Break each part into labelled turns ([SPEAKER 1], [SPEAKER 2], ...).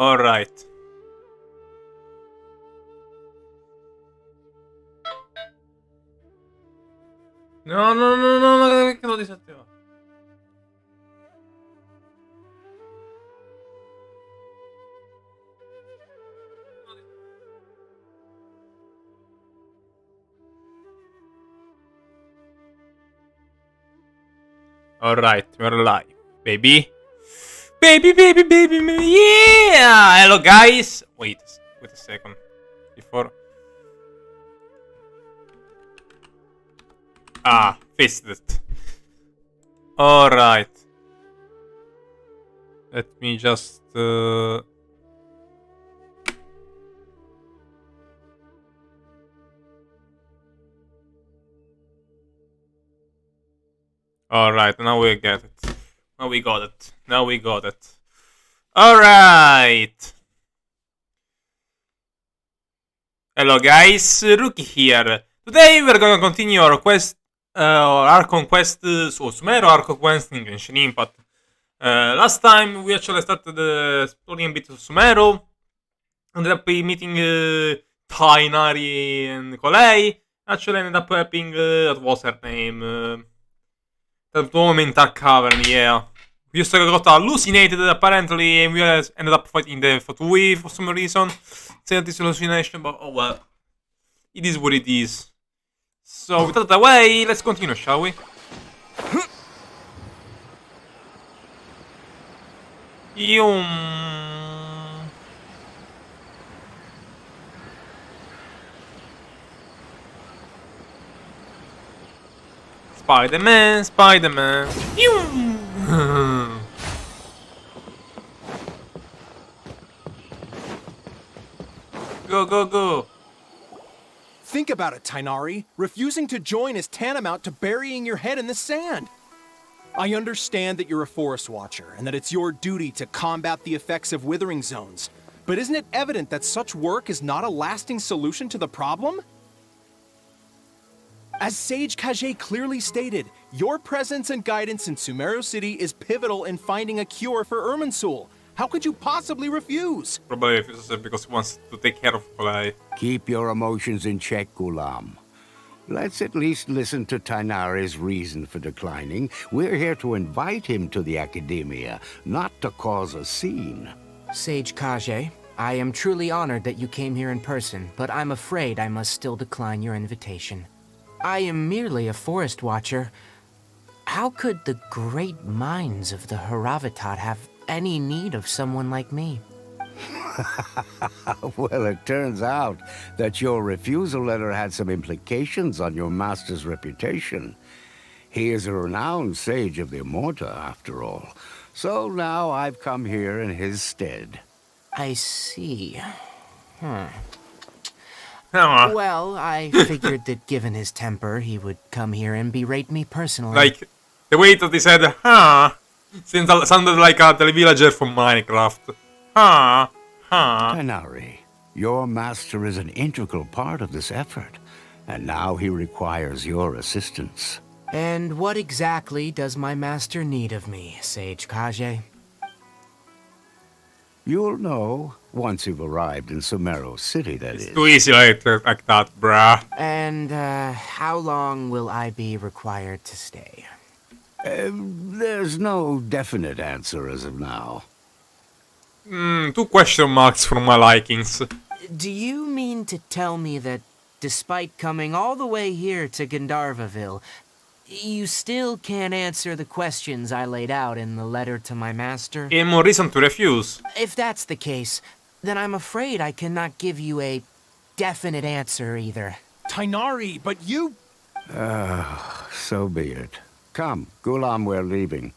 [SPEAKER 1] Alright. No, no, no, no, no, che l'ho disattivato. Alright, we're alive, baby. Baby, baby, baby, baby, yeah! Hello, guys. Wait a second. Before. Ah, fixed it. Alright. Let me just. Alright, now we get it. Now we got it. Now we got it. Alright. Hello guys, Rookie here. Today we're gonna continue our quest, our arcon quest, so Sumeru arcon quest in Genshin Impact. Last time we actually started exploring a bit of Sumeru. Ended up meeting Tainari and Nikolai. Actually ended up helping, what was her name? That woman in Dark Cavern, yeah. We just got hallucinated apparently, and we ended up fighting the Fatui for some reason. Said this hallucination, but oh well. It is what it is. So, with that away, let's continue, shall we? Spider-Man, Spider-Man. Go, go, go.
[SPEAKER 2] Think about it, Tainari. Refusing to join is tantamount to burying your head in the sand. I understand that you're a forest watcher and that it's your duty to combat the effects of withering zones. But isn't it evident that such work is not a lasting solution to the problem? As Sage Kage clearly stated, your presence and guidance in Sumeru City is pivotal in finding a cure for Irminsul. How could you possibly refuse?
[SPEAKER 1] Probably because he wants to take care of Nikolai.
[SPEAKER 3] Keep your emotions in check, Gulam. Let's at least listen to Tainari's reason for declining. We're here to invite him to the Academia, not to cause a scene.
[SPEAKER 4] Sage Kage, I am truly honored that you came here in person, but I'm afraid I must still decline your invitation. I am merely a forest watcher. How could the great minds of the Haravatat have any need of someone like me?
[SPEAKER 3] Well, it turns out that your refusal letter had some implications on your master's reputation. He is a renowned sage of the Immorta, after all. So now I've come here in his stead.
[SPEAKER 4] I see. Hmm.
[SPEAKER 1] Huh.
[SPEAKER 4] Well, I figured that given his temper, he would come here and berate me personally.
[SPEAKER 1] Like, the way that he said, huh, sounded like the villager from Minecraft. Huh, huh.
[SPEAKER 3] Tainari, your master is an integral part of this effort, and now he requires your assistance.
[SPEAKER 4] And what exactly does my master need of me, Sage Kage?
[SPEAKER 3] You'll know once you've arrived in Sumeru City, that is.
[SPEAKER 1] It's too easy like that, bruh.
[SPEAKER 4] And, how long will I be required to stay?
[SPEAKER 3] There's no definite answer as of now.
[SPEAKER 1] Two question marks for my likings.
[SPEAKER 4] Do you mean to tell me that, despite coming all the way here to Gandharvaville, you still can't answer the questions I laid out in the letter to my master?
[SPEAKER 1] Any more reason to refuse?
[SPEAKER 4] If that's the case, then I'm afraid I cannot give you a definite answer either.
[SPEAKER 2] Tainari, but you...
[SPEAKER 3] So be it. Come, Gulam, we're leaving.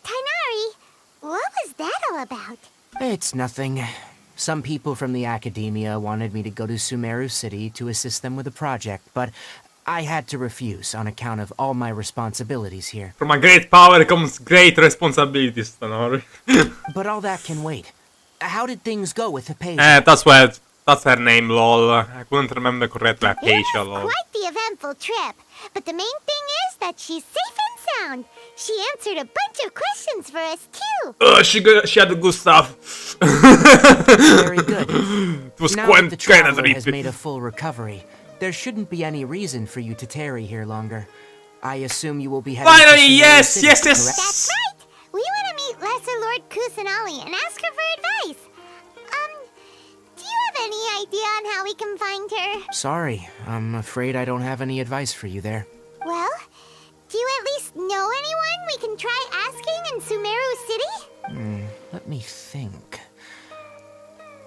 [SPEAKER 5] Tainari, what was that all about?
[SPEAKER 4] It's nothing. Some people from the Academia wanted me to go to Sumeru City to assist them with a project, but I had to refuse on account of all my responsibilities here.
[SPEAKER 1] From a great power comes great responsibilities, Tonori.
[SPEAKER 4] But all that can wait. How did things go with Hypatia?
[SPEAKER 1] That's her name, lol. I couldn't remember correctly,
[SPEAKER 5] It
[SPEAKER 1] Hypatia,
[SPEAKER 5] was
[SPEAKER 1] lol.
[SPEAKER 5] quite the eventful trip, but the main thing is that she's safe and sound. She answered a bunch of questions for us too.
[SPEAKER 1] She had the good stuff.
[SPEAKER 4] Very good.
[SPEAKER 1] It was
[SPEAKER 4] Now
[SPEAKER 1] quite
[SPEAKER 4] that the
[SPEAKER 1] kind of
[SPEAKER 4] traveler has
[SPEAKER 1] trippy.
[SPEAKER 4] made a full recovery, there shouldn't be any reason for you to tarry here longer. I assume you will be heading
[SPEAKER 1] Finally,
[SPEAKER 4] to Sumeru
[SPEAKER 1] yes,
[SPEAKER 4] City,
[SPEAKER 1] yes,
[SPEAKER 4] correct?
[SPEAKER 1] yes.
[SPEAKER 5] That's right. We want to meet Lesser Lord Kusanali and ask her for advice. Do you have any idea on how we can find her?
[SPEAKER 4] Sorry, I'm afraid I don't have any advice for you there.
[SPEAKER 5] Well, do you at least know anyone we can try asking in Sumeru City?
[SPEAKER 4] Let me think.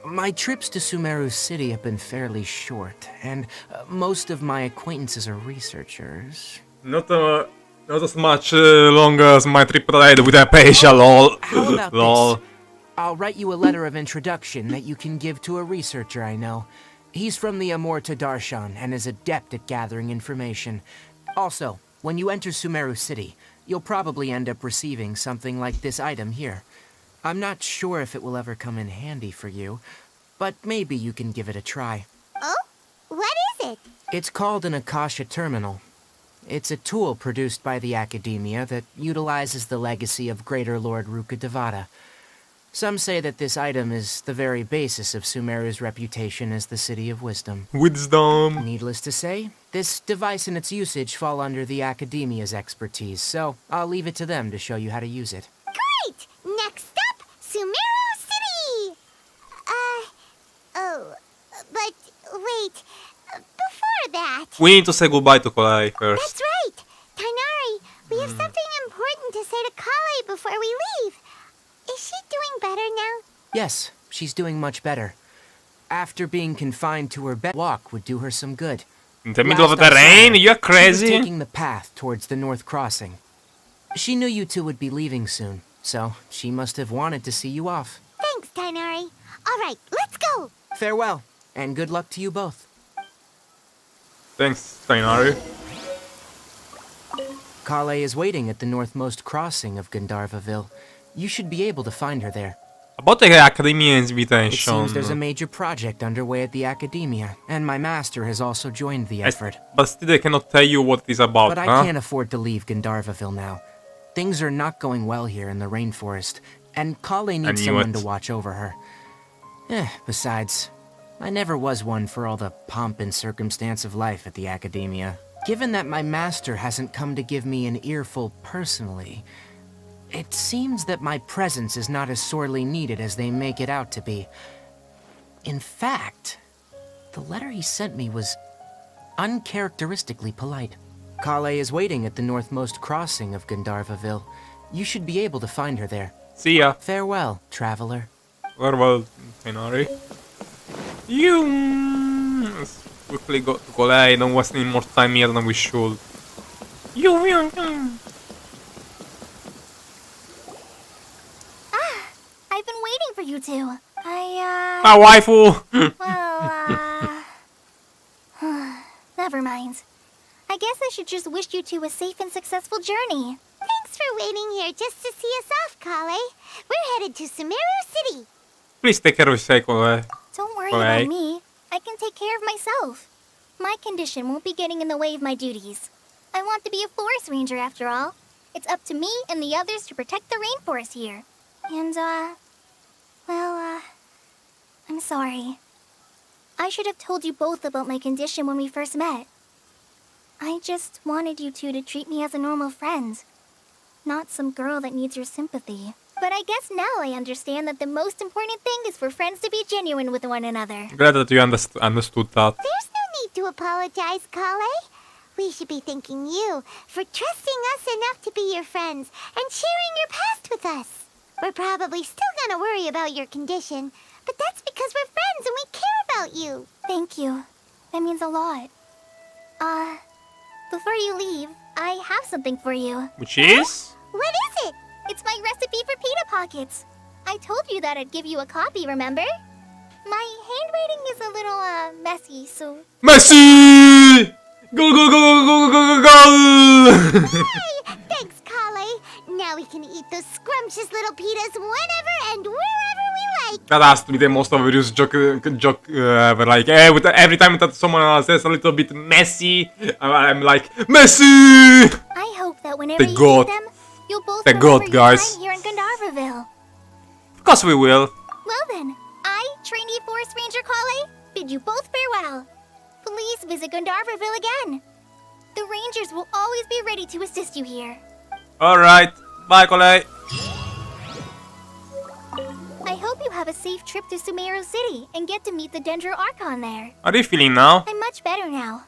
[SPEAKER 4] My trips to Sumeru City have been fairly short, and most of my acquaintances are researchers.
[SPEAKER 1] Not as much longer as my trip that I had with Hypatia, lol.
[SPEAKER 4] How about
[SPEAKER 1] lol.
[SPEAKER 4] this? I'll write you a letter of introduction that you can give to a researcher I know. He's from the Amorta Darshan and is adept at gathering information. Also, when you enter Sumeru City, you'll probably end up receiving something like this item here. I'm not sure if it will ever come in handy for you, but maybe you can give it a try.
[SPEAKER 5] Oh? What is it?
[SPEAKER 4] It's called an Akasha Terminal. It's a tool produced by the Academia that utilizes the legacy of Greater Lord Rukkhadevata. Some say that this item is the very basis of Sumeru's reputation as the City of Wisdom.
[SPEAKER 1] Wisdom.
[SPEAKER 4] Needless to say, this device and its usage fall under the Academia's expertise, so I'll leave it to them to show you how to use it.
[SPEAKER 5] Great! Next up, Sumeru City! But wait, before that...
[SPEAKER 1] We need to say goodbye to Kolai first.
[SPEAKER 5] That's right! Tainari, we have something important to say to Kale before we leave. Is she doing better now?
[SPEAKER 4] Yes, she's doing much better. After being confined to her bed, walk would do her some good.
[SPEAKER 1] In the middle of
[SPEAKER 4] Last
[SPEAKER 1] the
[SPEAKER 4] I saw
[SPEAKER 1] rain?
[SPEAKER 4] her,
[SPEAKER 1] You're
[SPEAKER 4] She was
[SPEAKER 1] crazy.
[SPEAKER 4] taking the path towards the North Crossing. She knew you two would be leaving soon, so she must have wanted to see you off.
[SPEAKER 5] Thanks, Tainari. All right, let's go!
[SPEAKER 4] Farewell, and good luck to you both.
[SPEAKER 1] Thanks, Tainari.
[SPEAKER 4] Kale is waiting at the northmost crossing of Gandharvaville. You should be able to find her there.
[SPEAKER 1] About the Academia
[SPEAKER 4] It
[SPEAKER 1] invitation.
[SPEAKER 4] seems there's a major project underway at the Academia, and my master has also joined the effort.
[SPEAKER 1] But still, I cannot tell you what it is about,
[SPEAKER 4] But I
[SPEAKER 1] huh?
[SPEAKER 4] can't afford to leave Gandharvaville now. Things are not going well here in the rainforest, and Kale needs
[SPEAKER 1] knew
[SPEAKER 4] someone
[SPEAKER 1] it.
[SPEAKER 4] to watch over her. Besides, I never was one for all the pomp and circumstance of life at the Academia. Given that my master hasn't come to give me an earful personally, it seems that my presence is not as sorely needed as they make it out to be. In fact, the letter he sent me was uncharacteristically polite. Kale is waiting at the northmost crossing of Gandharvaville. You should be able to find her there.
[SPEAKER 1] See ya.
[SPEAKER 4] Farewell, traveler.
[SPEAKER 1] Farewell, Tainari. Let's quickly go to Kolai. Don't waste any more time here than we should.
[SPEAKER 5] I've been waiting for you two.
[SPEAKER 1] My waifu!
[SPEAKER 5] Never mind. I guess I should just wish you two a safe and successful journey. Thanks for waiting here just to see us off, Kale. We're headed to Sumeru City.
[SPEAKER 1] Please take care of yourself, Kolai.
[SPEAKER 5] Don't worry
[SPEAKER 1] Alright.
[SPEAKER 5] about me. I can take care of myself. My condition won't be getting in the way of my duties. I want to be a forest ranger after all. It's up to me and the others to protect the rainforest here. And, I'm sorry. I should have told you both about my condition when we first met. I just wanted you two to treat me as a normal friend, not some girl that needs your sympathy. But I guess now I understand that the most important thing is for friends to be genuine with one another.
[SPEAKER 1] Glad that you understood that.
[SPEAKER 5] There's no need to apologize, Kale. We should be thanking you for trusting us enough to be your friends and sharing your past with us. We're probably still gonna worry about your condition, but that's because we're friends and we care about you. Thank you. That means a lot. Before you leave, I have something for you.
[SPEAKER 1] Which is?
[SPEAKER 5] What is it? It's my recipe for pita pockets. I told you that I'd give you a copy, remember? My handwriting is a little, messy, so...
[SPEAKER 1] Messi! Go, go, go, go, go, go, go, go!
[SPEAKER 6] Thanks, Kale. Now we can eat those scrumptious little pitas whenever and wherever we like.
[SPEAKER 1] That has to be the most overused joke ever. Like, every time that someone says a little bit messy, I'm like, messy!
[SPEAKER 5] I hope that whenever
[SPEAKER 1] The
[SPEAKER 5] you
[SPEAKER 1] goat.
[SPEAKER 5] eat them, you'll both
[SPEAKER 1] The
[SPEAKER 5] remember
[SPEAKER 1] goat,
[SPEAKER 5] your
[SPEAKER 1] guys.
[SPEAKER 5] time here in Gandharvaville.
[SPEAKER 1] Of course we will.
[SPEAKER 5] Well then, I, Trainee Forest Ranger Kale, bid you both farewell. Please visit Gandharvaville again. The Rangers will always be ready to assist you here.
[SPEAKER 1] Alright, bye, Kale.
[SPEAKER 5] I hope you have a safe trip to Sumeru City and get to meet the Dendro Archon there.
[SPEAKER 1] How are you feeling now?
[SPEAKER 5] I'm much better now.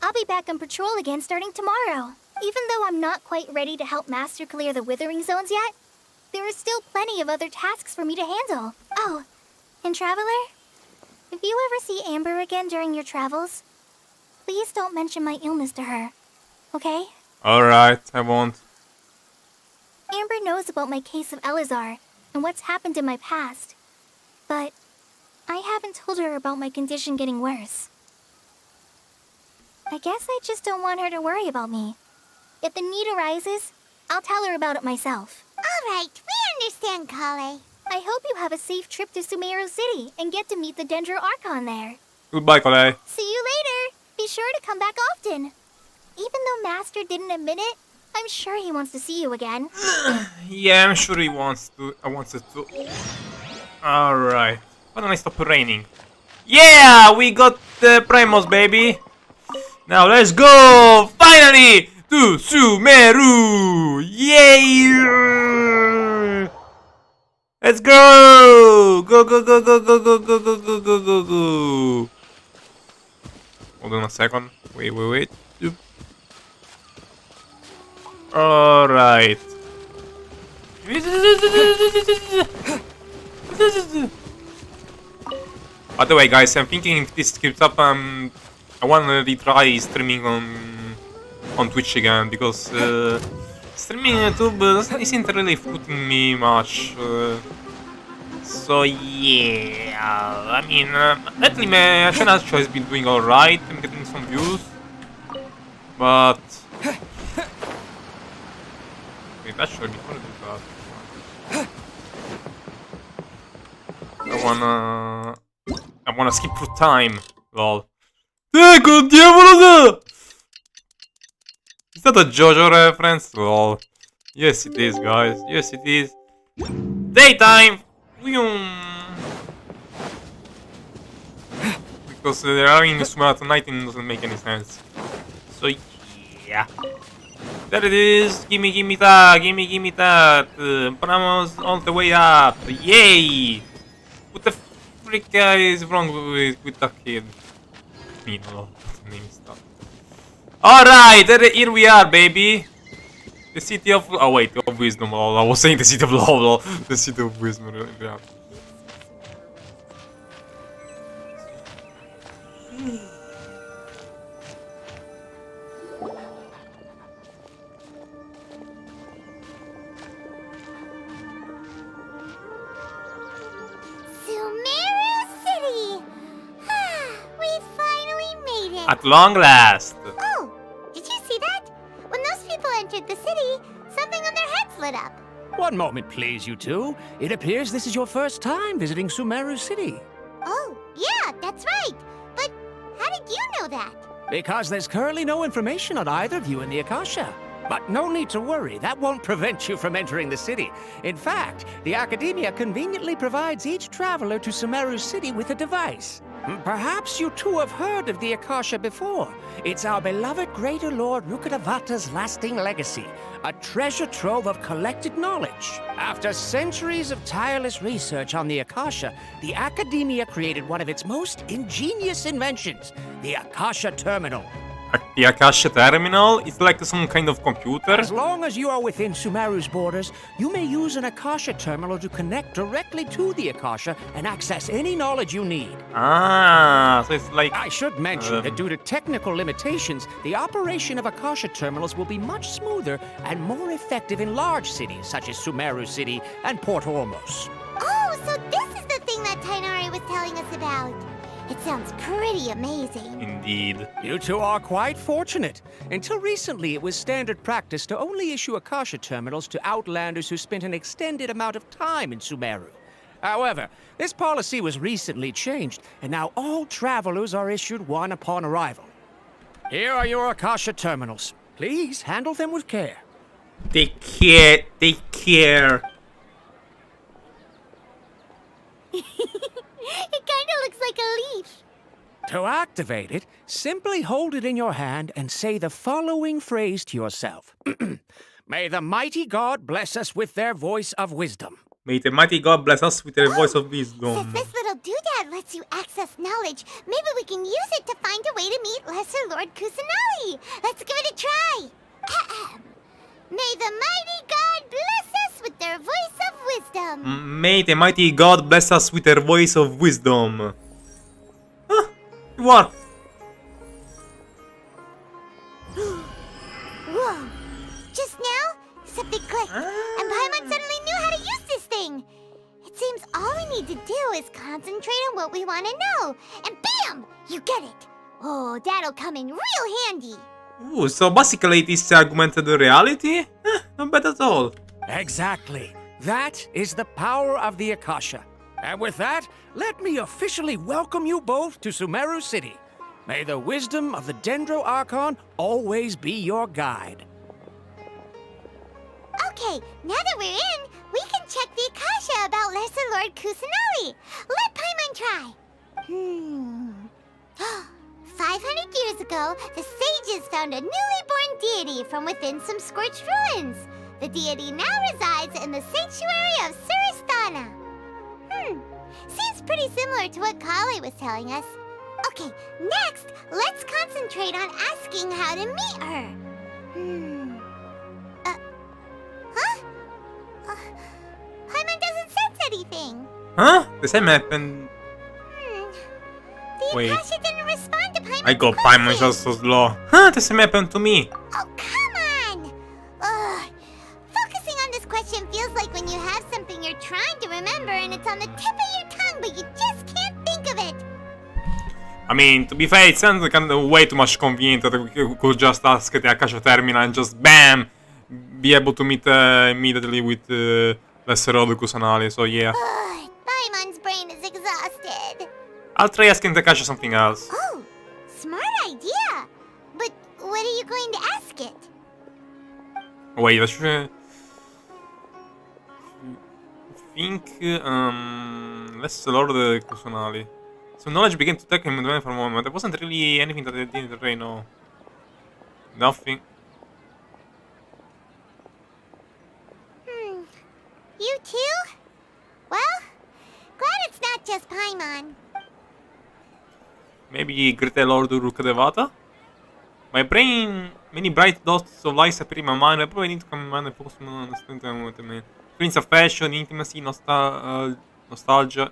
[SPEAKER 5] I'll be back on patrol again starting tomorrow. Even though I'm not quite ready to help Master clear the Withering Zones yet, there are still plenty of other tasks for me to handle. Oh, and Traveler, if you ever see Amber again during your travels, please don't mention my illness to her, okay?
[SPEAKER 1] Alright, I won't.
[SPEAKER 5] Amber knows about my case of Elazar and what's happened in my past, but I haven't told her about my condition getting worse. I guess I just don't want her to worry about me. If the need arises, I'll tell her about it myself.
[SPEAKER 6] All right, we understand, Kale.
[SPEAKER 5] I hope you have a safe trip to Sumeru City and get to meet the Dendro Archon there.
[SPEAKER 1] Goodbye, Kale.
[SPEAKER 5] See you later! Be sure to come back often. Even though Master didn't admit it, I'm sure he wants to see you again.
[SPEAKER 1] Yeah, I'm sure he wants to. I want it to. Alright. Why don't I stop raining? Yeah! We got the Primos, baby! Now let's go! Finally! To Sumeru! Yay! Let's go! Go, go, go, go, go, go, go, go, go, go, go, go! Hold on a second. Wait. Oop. Alright. By the way, guys, I'm thinking if this keeps up, I want to retry streaming on Twitch again because streaming on YouTube isn't really footing me much. So yeah, I mean, lately my channel has been doing alright. I'm getting some views, but wait, actually before I do that, I wanna skip through time. Lol. Ecco, diavolo! Is that a JoJo reference? Lol. Yes, it is, guys. Yes, it is. Daytime! Because they're having Sumeru at night and it doesn't make any sense. So, yeah. There it is. Gimme that. Vamos all the way up. Yay! What the frick is wrong with that kid? Me, no. Name stuff. Alright, here we are, baby. The city of... Oh, wait, of wisdom. Lol. I was saying the city of love. The city of wisdom. Yeah.
[SPEAKER 6] Sumeru City! We finally made it!
[SPEAKER 1] At long last.
[SPEAKER 6] Oh, did you see that? When those people entered the city, something on their heads lit up.
[SPEAKER 7] One moment, please, you two. It appears this is your first time visiting Sumeru City.
[SPEAKER 6] Oh, yeah, that's right. But how did you know that?
[SPEAKER 7] Because there's currently no information on either of you in the Akasha. But no need to worry, that won't prevent you from entering the city. In fact, the Academia conveniently provides each traveler to Sumeru City with a device. Perhaps you two have heard of the Akasha before. It's our beloved Greater Lord Rukkhadevata's lasting legacy, a treasure trove of collected knowledge. After centuries of tireless research on the Akasha, the Academia created one of its most ingenious inventions, the Akasha Terminal.
[SPEAKER 1] The Akasha Terminal? It's like some kind of computer?
[SPEAKER 7] As long as you are within Sumeru's borders, you may use an Akasha terminal to connect directly to the Akasha and access any knowledge you need.
[SPEAKER 1] Ah, so it's like...
[SPEAKER 7] I should mention that due to technical limitations, the operation of Akasha terminals will be much smoother and more effective in large cities such as Sumeru City and Port Ormos.
[SPEAKER 6] Oh, so this is the thing that Tainari was telling us about. It sounds pretty amazing.
[SPEAKER 1] Indeed.
[SPEAKER 7] You two are quite fortunate. Until recently, it was standard practice to only issue Akasha terminals to outlanders who spent an extended amount of time in Sumeru. However, this policy was recently changed, and now all travelers are issued one upon arrival. Here are your Akasha terminals. Please handle them with care.
[SPEAKER 1] Take care, take care.
[SPEAKER 6] It kinda looks like a leaf.
[SPEAKER 7] To activate it, simply hold it in your hand and say the following phrase to yourself. May the mighty God bless us with their voice of wisdom.
[SPEAKER 1] May the mighty God bless us with their voice of
[SPEAKER 6] Since
[SPEAKER 1] wisdom.
[SPEAKER 6] this little doodad lets you access knowledge, maybe we can use it to find a way to meet Lesser Lord Kusanali. Let's give it a try. Ahem. May the mighty God bless us with their voice of wisdom.
[SPEAKER 1] May the mighty God bless us with their voice of wisdom. Huh, it worked.
[SPEAKER 6] Whoa. Just now, something clicked, and Paimon suddenly knew how to use this thing. It seems all we need to do is concentrate on what we want to know, and bam! You get it. Oh, that'll come in real handy.
[SPEAKER 1] Ooh, so basically this augmented reality? Not bad at all.
[SPEAKER 7] Exactly. That is the power of the Akasha. And with that, let me officially welcome you both to Sumeru City. May the wisdom of the Dendro Archon always be your guide.
[SPEAKER 6] Okay, now that we're in, we can check the Akasha about Lesser Lord Kusanali. Let Paimon try. 500 years ago, the sages found a newly born deity from within some scorched ruins. The deity now resides in the sanctuary of Suristana. Seems pretty similar to what Kali was telling us. Okay, next, let's concentrate on asking how to meet her. Paimon doesn't sense anything.
[SPEAKER 1] Huh? The same happened.
[SPEAKER 6] The
[SPEAKER 1] Wait.
[SPEAKER 6] Akasha didn't respond to Paimon's
[SPEAKER 1] I got
[SPEAKER 6] question.
[SPEAKER 1] Paimon just so slow. Huh? The same happened to me.
[SPEAKER 6] Oh, come on! Ugh. Focusing on this question feels like when you have something you're trying to remember and it's on the tip of your tongue, but you just can't think of it.
[SPEAKER 1] I mean, to be fair, it sounds like kind of way too much convenient that we could just ask the Akasha Terminal and just BAM! Be able to meet immediately with Lesser Lord Kusanali, so yeah.
[SPEAKER 6] Ugh. Paimon's brain is exhausted.
[SPEAKER 1] I'll try asking the Akasha something else.
[SPEAKER 6] Oh, smart idea. But what are you going to ask it?
[SPEAKER 1] Wait, I think, Lesser Lord Kusanali. So knowledge began to take him in the way for a moment. There wasn't really anything that I didn't already know. Nothing.
[SPEAKER 6] You too? Well, glad it's not just Paimon.
[SPEAKER 1] Maybe Great Lord Urukadevata? My brain, many bright dots of light appear in my mind. I probably need to come in mind and focus on understanding what I mean. Feelings of passion, intimacy, nostalgia,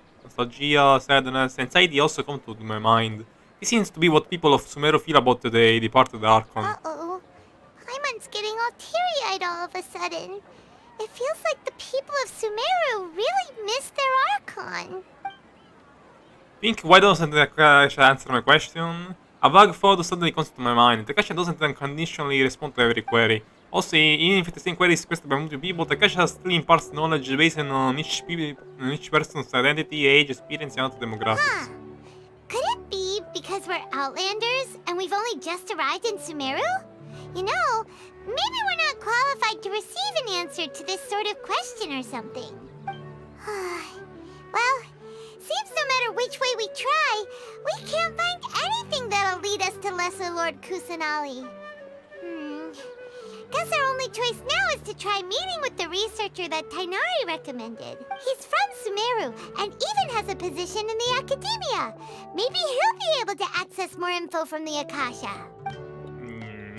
[SPEAKER 1] sadness, anxiety also come to my mind. This seems to be what people of Sumeru feel about the departed Archon.
[SPEAKER 6] Uh-oh. Paimon's getting all teary-eyed all of a sudden. It feels like the people of Sumeru really miss their Archon.
[SPEAKER 1] Think, why doesn't the Akasha answer my question? A vague thought suddenly comes to my mind. The Akasha doesn't unconditionally respond to every query. Also, even if the same query is requested by multiple people, the Akasha still imparts knowledge based on each person's identity, age, experience, and demographics.
[SPEAKER 6] Could it be because we're Outlanders and we've only just arrived in Sumeru? You know, maybe we're not qualified to receive an answer to this sort of question or something. Well, seems no matter which way we try, we can't find anything that'll lead us to Lesser Lord Kusanali. Guess our only choice now is to try meeting with the researcher that Tainari recommended. He's from Sumeru and even has a position in the Academia. Maybe he'll be able to access more info from the Akasha.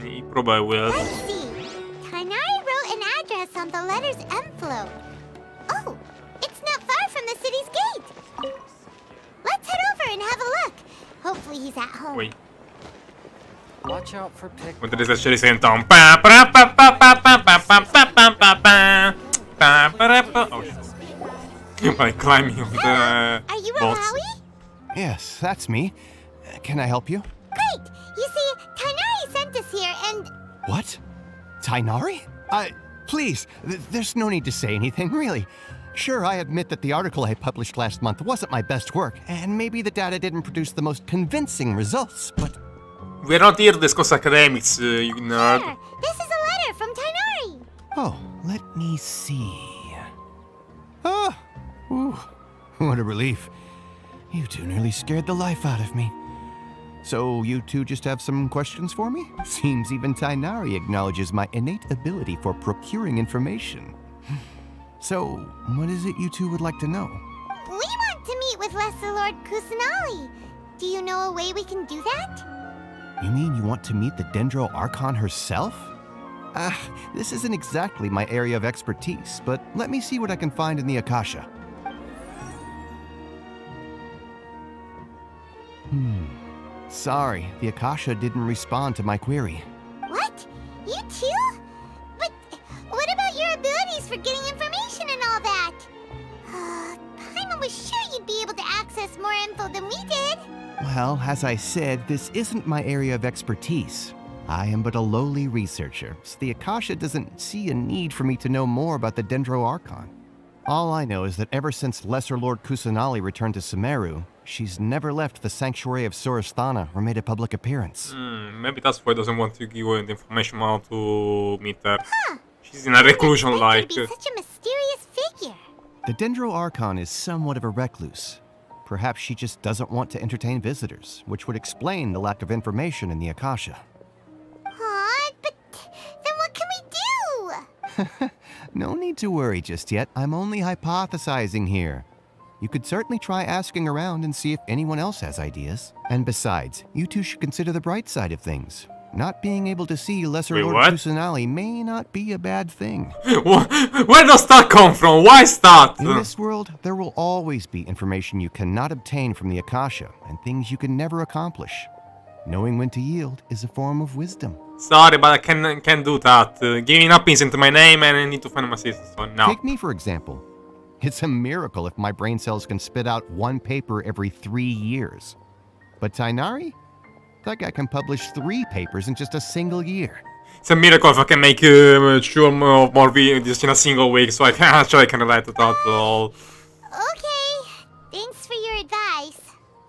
[SPEAKER 1] He probably will.
[SPEAKER 6] Let's see. Tainari wrote an address on the letter's envelope. Oh, it's not far from the city's gate. Let's head over and have a look. Hopefully he's at home.
[SPEAKER 1] Wait.
[SPEAKER 4] Watch out for pick.
[SPEAKER 1] Mentre le scie sento un pa pa pa pa pa pa pa pa pa pa pa pa pa pa pa. Oh shit. By climbing on the
[SPEAKER 6] Are you a
[SPEAKER 1] bots.
[SPEAKER 6] Wowie?
[SPEAKER 8] Yes, that's me. Can I help you?
[SPEAKER 6] Great! You see, Tainari sent us here and...
[SPEAKER 8] What? Tainari? Please, there's no need to say anything, really. Sure, I admit that the article I published last month wasn't my best work, and maybe the data didn't produce the most convincing results, but...
[SPEAKER 1] We're not here to discuss academics, you nerd.
[SPEAKER 6] Here, this is a letter from Tainari.
[SPEAKER 8] Oh, let me see. Ah! Ooh, what a relief. You two nearly scared the life out of me. So, you two just have some questions for me? Seems even Tainari acknowledges my innate ability for procuring information. So, what is it you two would like to know?
[SPEAKER 6] We want to meet with Lesser Lord Kusanali. Do you know a way we can do that?
[SPEAKER 8] You mean you want to meet the Dendro Archon herself? This isn't exactly my area of expertise, but let me see what I can find in the Akasha. Sorry, the Akasha didn't respond to my query.
[SPEAKER 6] What? You too? But what about your abilities for getting information and all that? Paimon was sure you'd be able to access more info than we did.
[SPEAKER 8] Well, as I said, this isn't my area of expertise. I am but a lowly researcher, so the Akasha doesn't see a need for me to know more about the Dendro Archon. All I know is that ever since Lesser Lord Kusanali returned to Sumeru, she's never left the Sanctuary of Surasthana or made a public appearance.
[SPEAKER 1] Maybe that's why he doesn't want to give you the information how to meet her. She's in a reclusion like...
[SPEAKER 6] Be such a mysterious figure.
[SPEAKER 8] The Dendro Archon is somewhat of a recluse. Perhaps she just doesn't want to entertain visitors, which would explain the lack of information in the Akasha.
[SPEAKER 6] Aw, but then what can we do?
[SPEAKER 8] No need to worry just yet. I'm only hypothesizing here. You could certainly try asking around and see if anyone else has ideas. And besides, you two should consider the bright side of things. Not being able to see Lesser Lord Kusanali may not be a bad thing.
[SPEAKER 1] Where does that come from? Why is that?
[SPEAKER 8] In this world, there will always be information you cannot obtain from the Akasha, and things you can never accomplish. Knowing when to yield is a form of wisdom.
[SPEAKER 1] Sorry, but I can't do that. Giving up is into my name and I need to find my sister, so no.
[SPEAKER 8] Take me, for example. It's a miracle if my brain cells can spit out one paper every 3 years. But Tainari? That guy can publish 3 papers in just a single year.
[SPEAKER 1] It's a miracle if I can make sure more videos just in a single week, so I can relate to that at all.
[SPEAKER 6] Okay, thanks for your advice.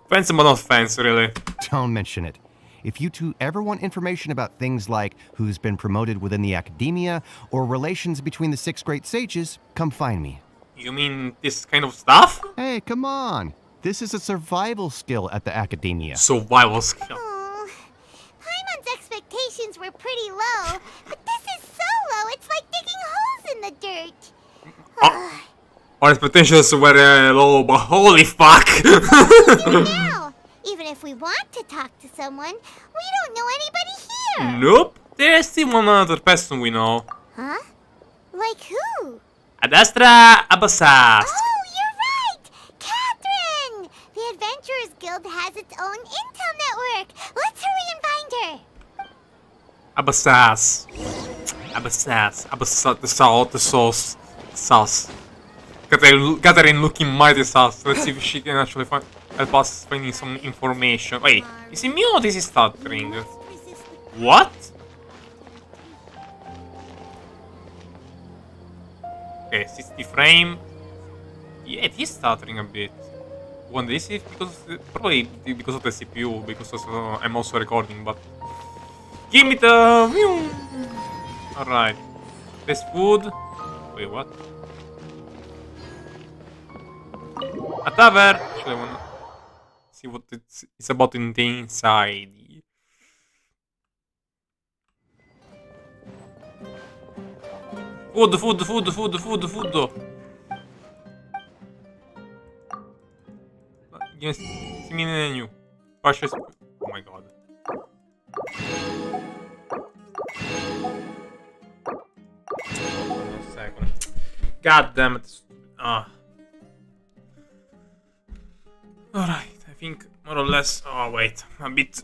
[SPEAKER 1] Fancy but not fancy, really.
[SPEAKER 8] Don't mention it. If you two ever want information about things like who's been promoted within the academia or relations between the 6 great sages, come find me.
[SPEAKER 1] You mean this kind of stuff?
[SPEAKER 8] Hey, come on. This is a survival skill at the academia.
[SPEAKER 1] Survival skill.
[SPEAKER 6] Paimon's expectations were pretty low, but this is so low, it's like digging holes in the dirt.
[SPEAKER 1] Our expectations were low, but holy fuck!
[SPEAKER 6] Now, even if we want to talk to someone, we don't know anybody here.
[SPEAKER 1] Nope. There's still one other person we know.
[SPEAKER 6] Huh? Like who?
[SPEAKER 1] Adastra Abassas.
[SPEAKER 6] Oh, you're right! Catherine! The Adventurers Guild has its own intel network. Let's hurry and find her.
[SPEAKER 1] Abassas. The salt, the sauce. Sauce. Catherine looking mighty sus. Let's see if she can actually help us finding some information. Wait, is it me or this is stuttering? What? Okay, 60 frame. Yeah, it is stuttering a bit. Wonder is it because probably because of the CPU, because also, I'm also recording, but give me the alright. Best food. Wait, what? A tavern. Actually, I wanna see what it's about in the inside. Food. Give me the menu. Purchase. Oh my god. A second. God damn it. Alright, I think more or less. Oh wait, a bit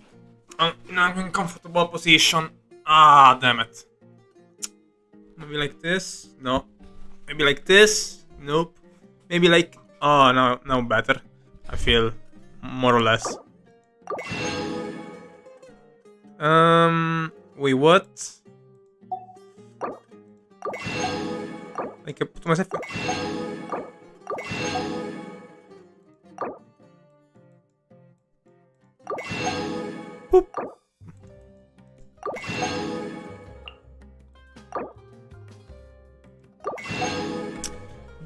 [SPEAKER 1] in an uncomfortable position. Ah, damn it. Maybe like this? No. Maybe like this? Nope. Maybe like... Oh, no, better. I feel more or less. Wait, what? Like, puto myself. Boop.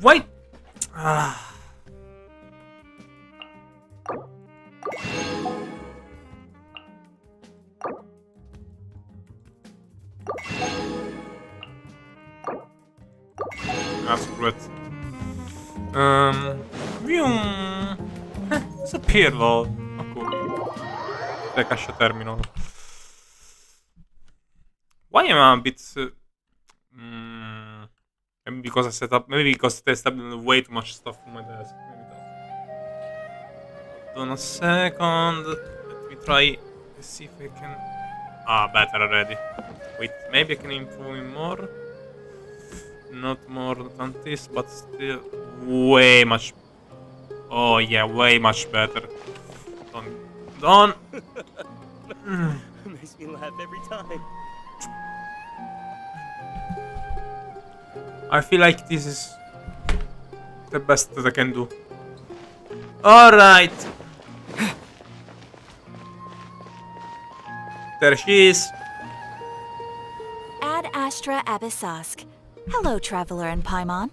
[SPEAKER 1] Wait. Ah. Screw it. Saperlo. Ecco. Le cascia termino. Why am I a bit... maybe because I set up... Maybe because they stepped way too much stuff on my desk. Maybe that. Hold on a second. Let me try... Let's see if I can... Ah, better already. Wait, maybe I can improve it more. Not more than this, but still way much. Oh yeah, way much better. Done.
[SPEAKER 9] Makes me laugh every time.
[SPEAKER 1] I feel like this is the best that I can do. All right. There she is.
[SPEAKER 10] Ad Astra Abyssosk. Hello, Traveler and Paimon.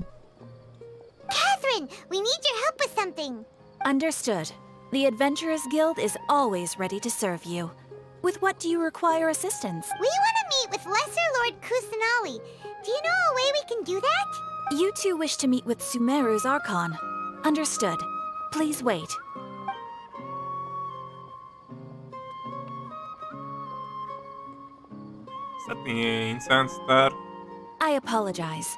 [SPEAKER 6] Catherine, we need your help with something.
[SPEAKER 10] Understood. The Adventurers Guild is always ready to serve you. With what do you require assistance?
[SPEAKER 6] We want to meet with Lesser Lord Kusanali. Do you know a way we can do that?
[SPEAKER 10] You two wish to meet with Sumeru's Archon. Understood. Please wait.
[SPEAKER 1] Is that the incense there?
[SPEAKER 10] I apologize,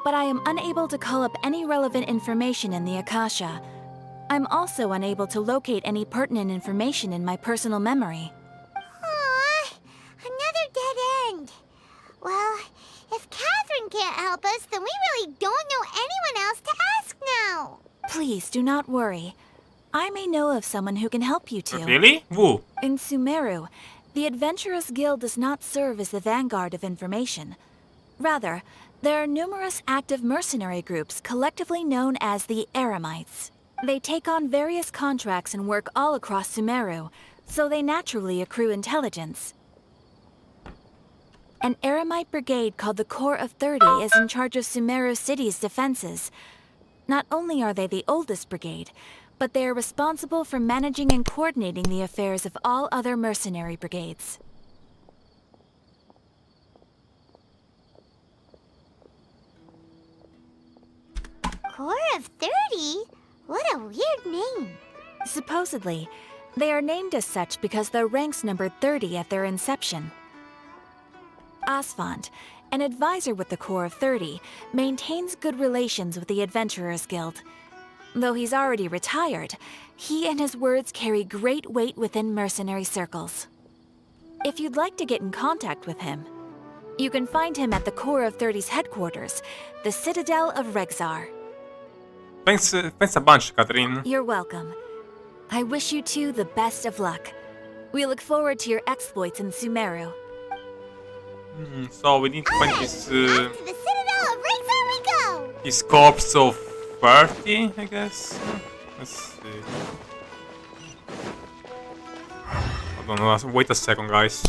[SPEAKER 10] but I am unable to call up any relevant information in the Akasha. I'm also unable to locate any pertinent information in my personal memory.
[SPEAKER 6] Aww, another dead end. Well, if Catherine can't help us, then we really don't know anyone else to ask now.
[SPEAKER 10] Please do not worry. I may know of someone who can help you two.
[SPEAKER 1] Really? Who?
[SPEAKER 10] In Sumeru, the Adventurers Guild does not serve as the vanguard of information. Rather, there are numerous active mercenary groups collectively known as the Eremites. They take on various contracts and work all across Sumeru, so they naturally accrue intelligence. An Eremite brigade called the Corps of 30 is in charge of Sumeru City's defenses. Not only are they the oldest brigade, but they are responsible for managing and coordinating the affairs of all other mercenary brigades.
[SPEAKER 6] Corps of 30? What a weird name.
[SPEAKER 10] Supposedly, they are named as such because their ranks numbered 30 at their inception. Asfand, an advisor with the Corps of 30, maintains good relations with the Adventurers Guild. Though he's already retired, he and his words carry great weight within mercenary circles. If you'd like to get in contact with him, you can find him at the Corps of 30's headquarters, the Citadel of Rexar.
[SPEAKER 1] Thanks a bunch, Catherine.
[SPEAKER 10] You're welcome. I wish you two the best of luck. We look forward to your exploits in Sumeru.
[SPEAKER 1] So we need to find his
[SPEAKER 6] Off to the Citadel of Rexar we go!
[SPEAKER 1] his corpse of 30, I guess. Let's see. Hold on, wait a second, guys.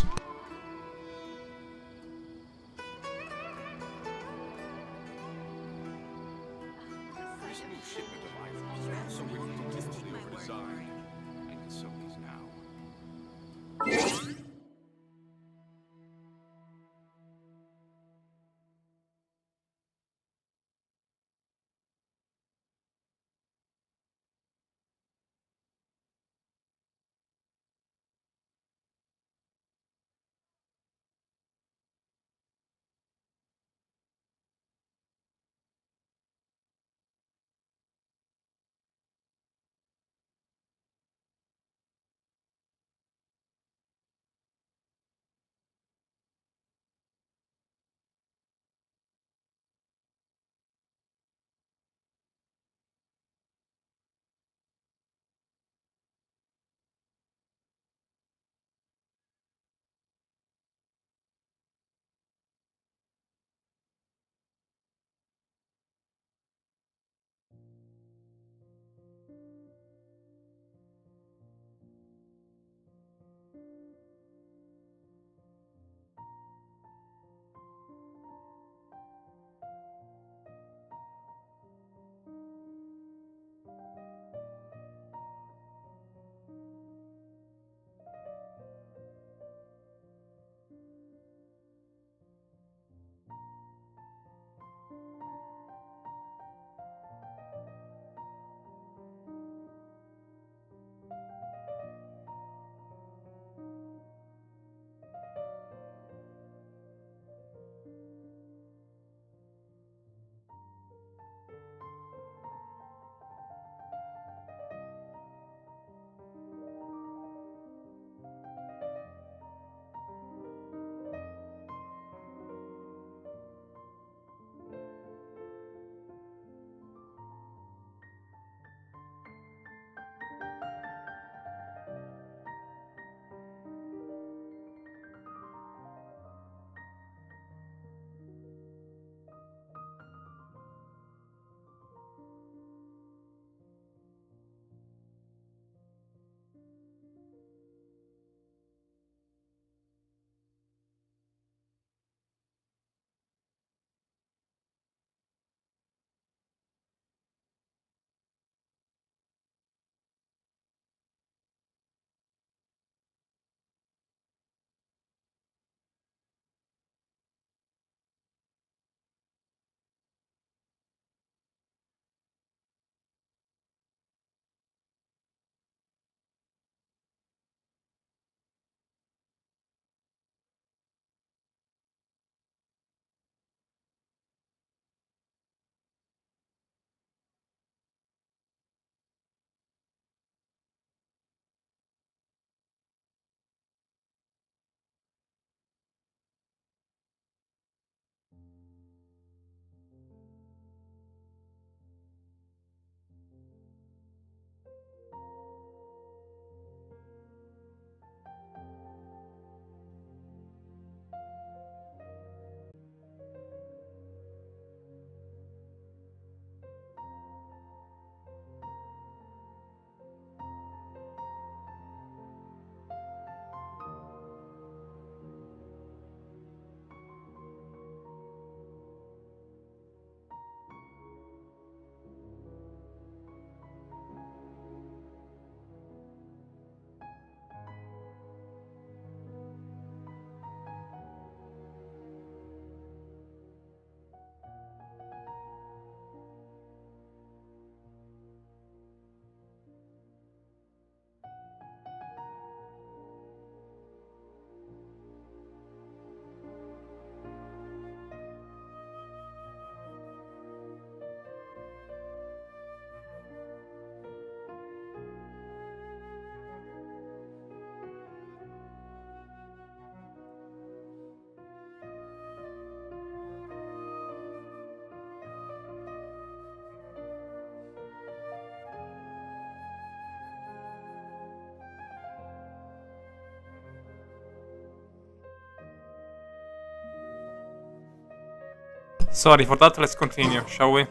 [SPEAKER 1] Sorry for that, let's continue, shall we?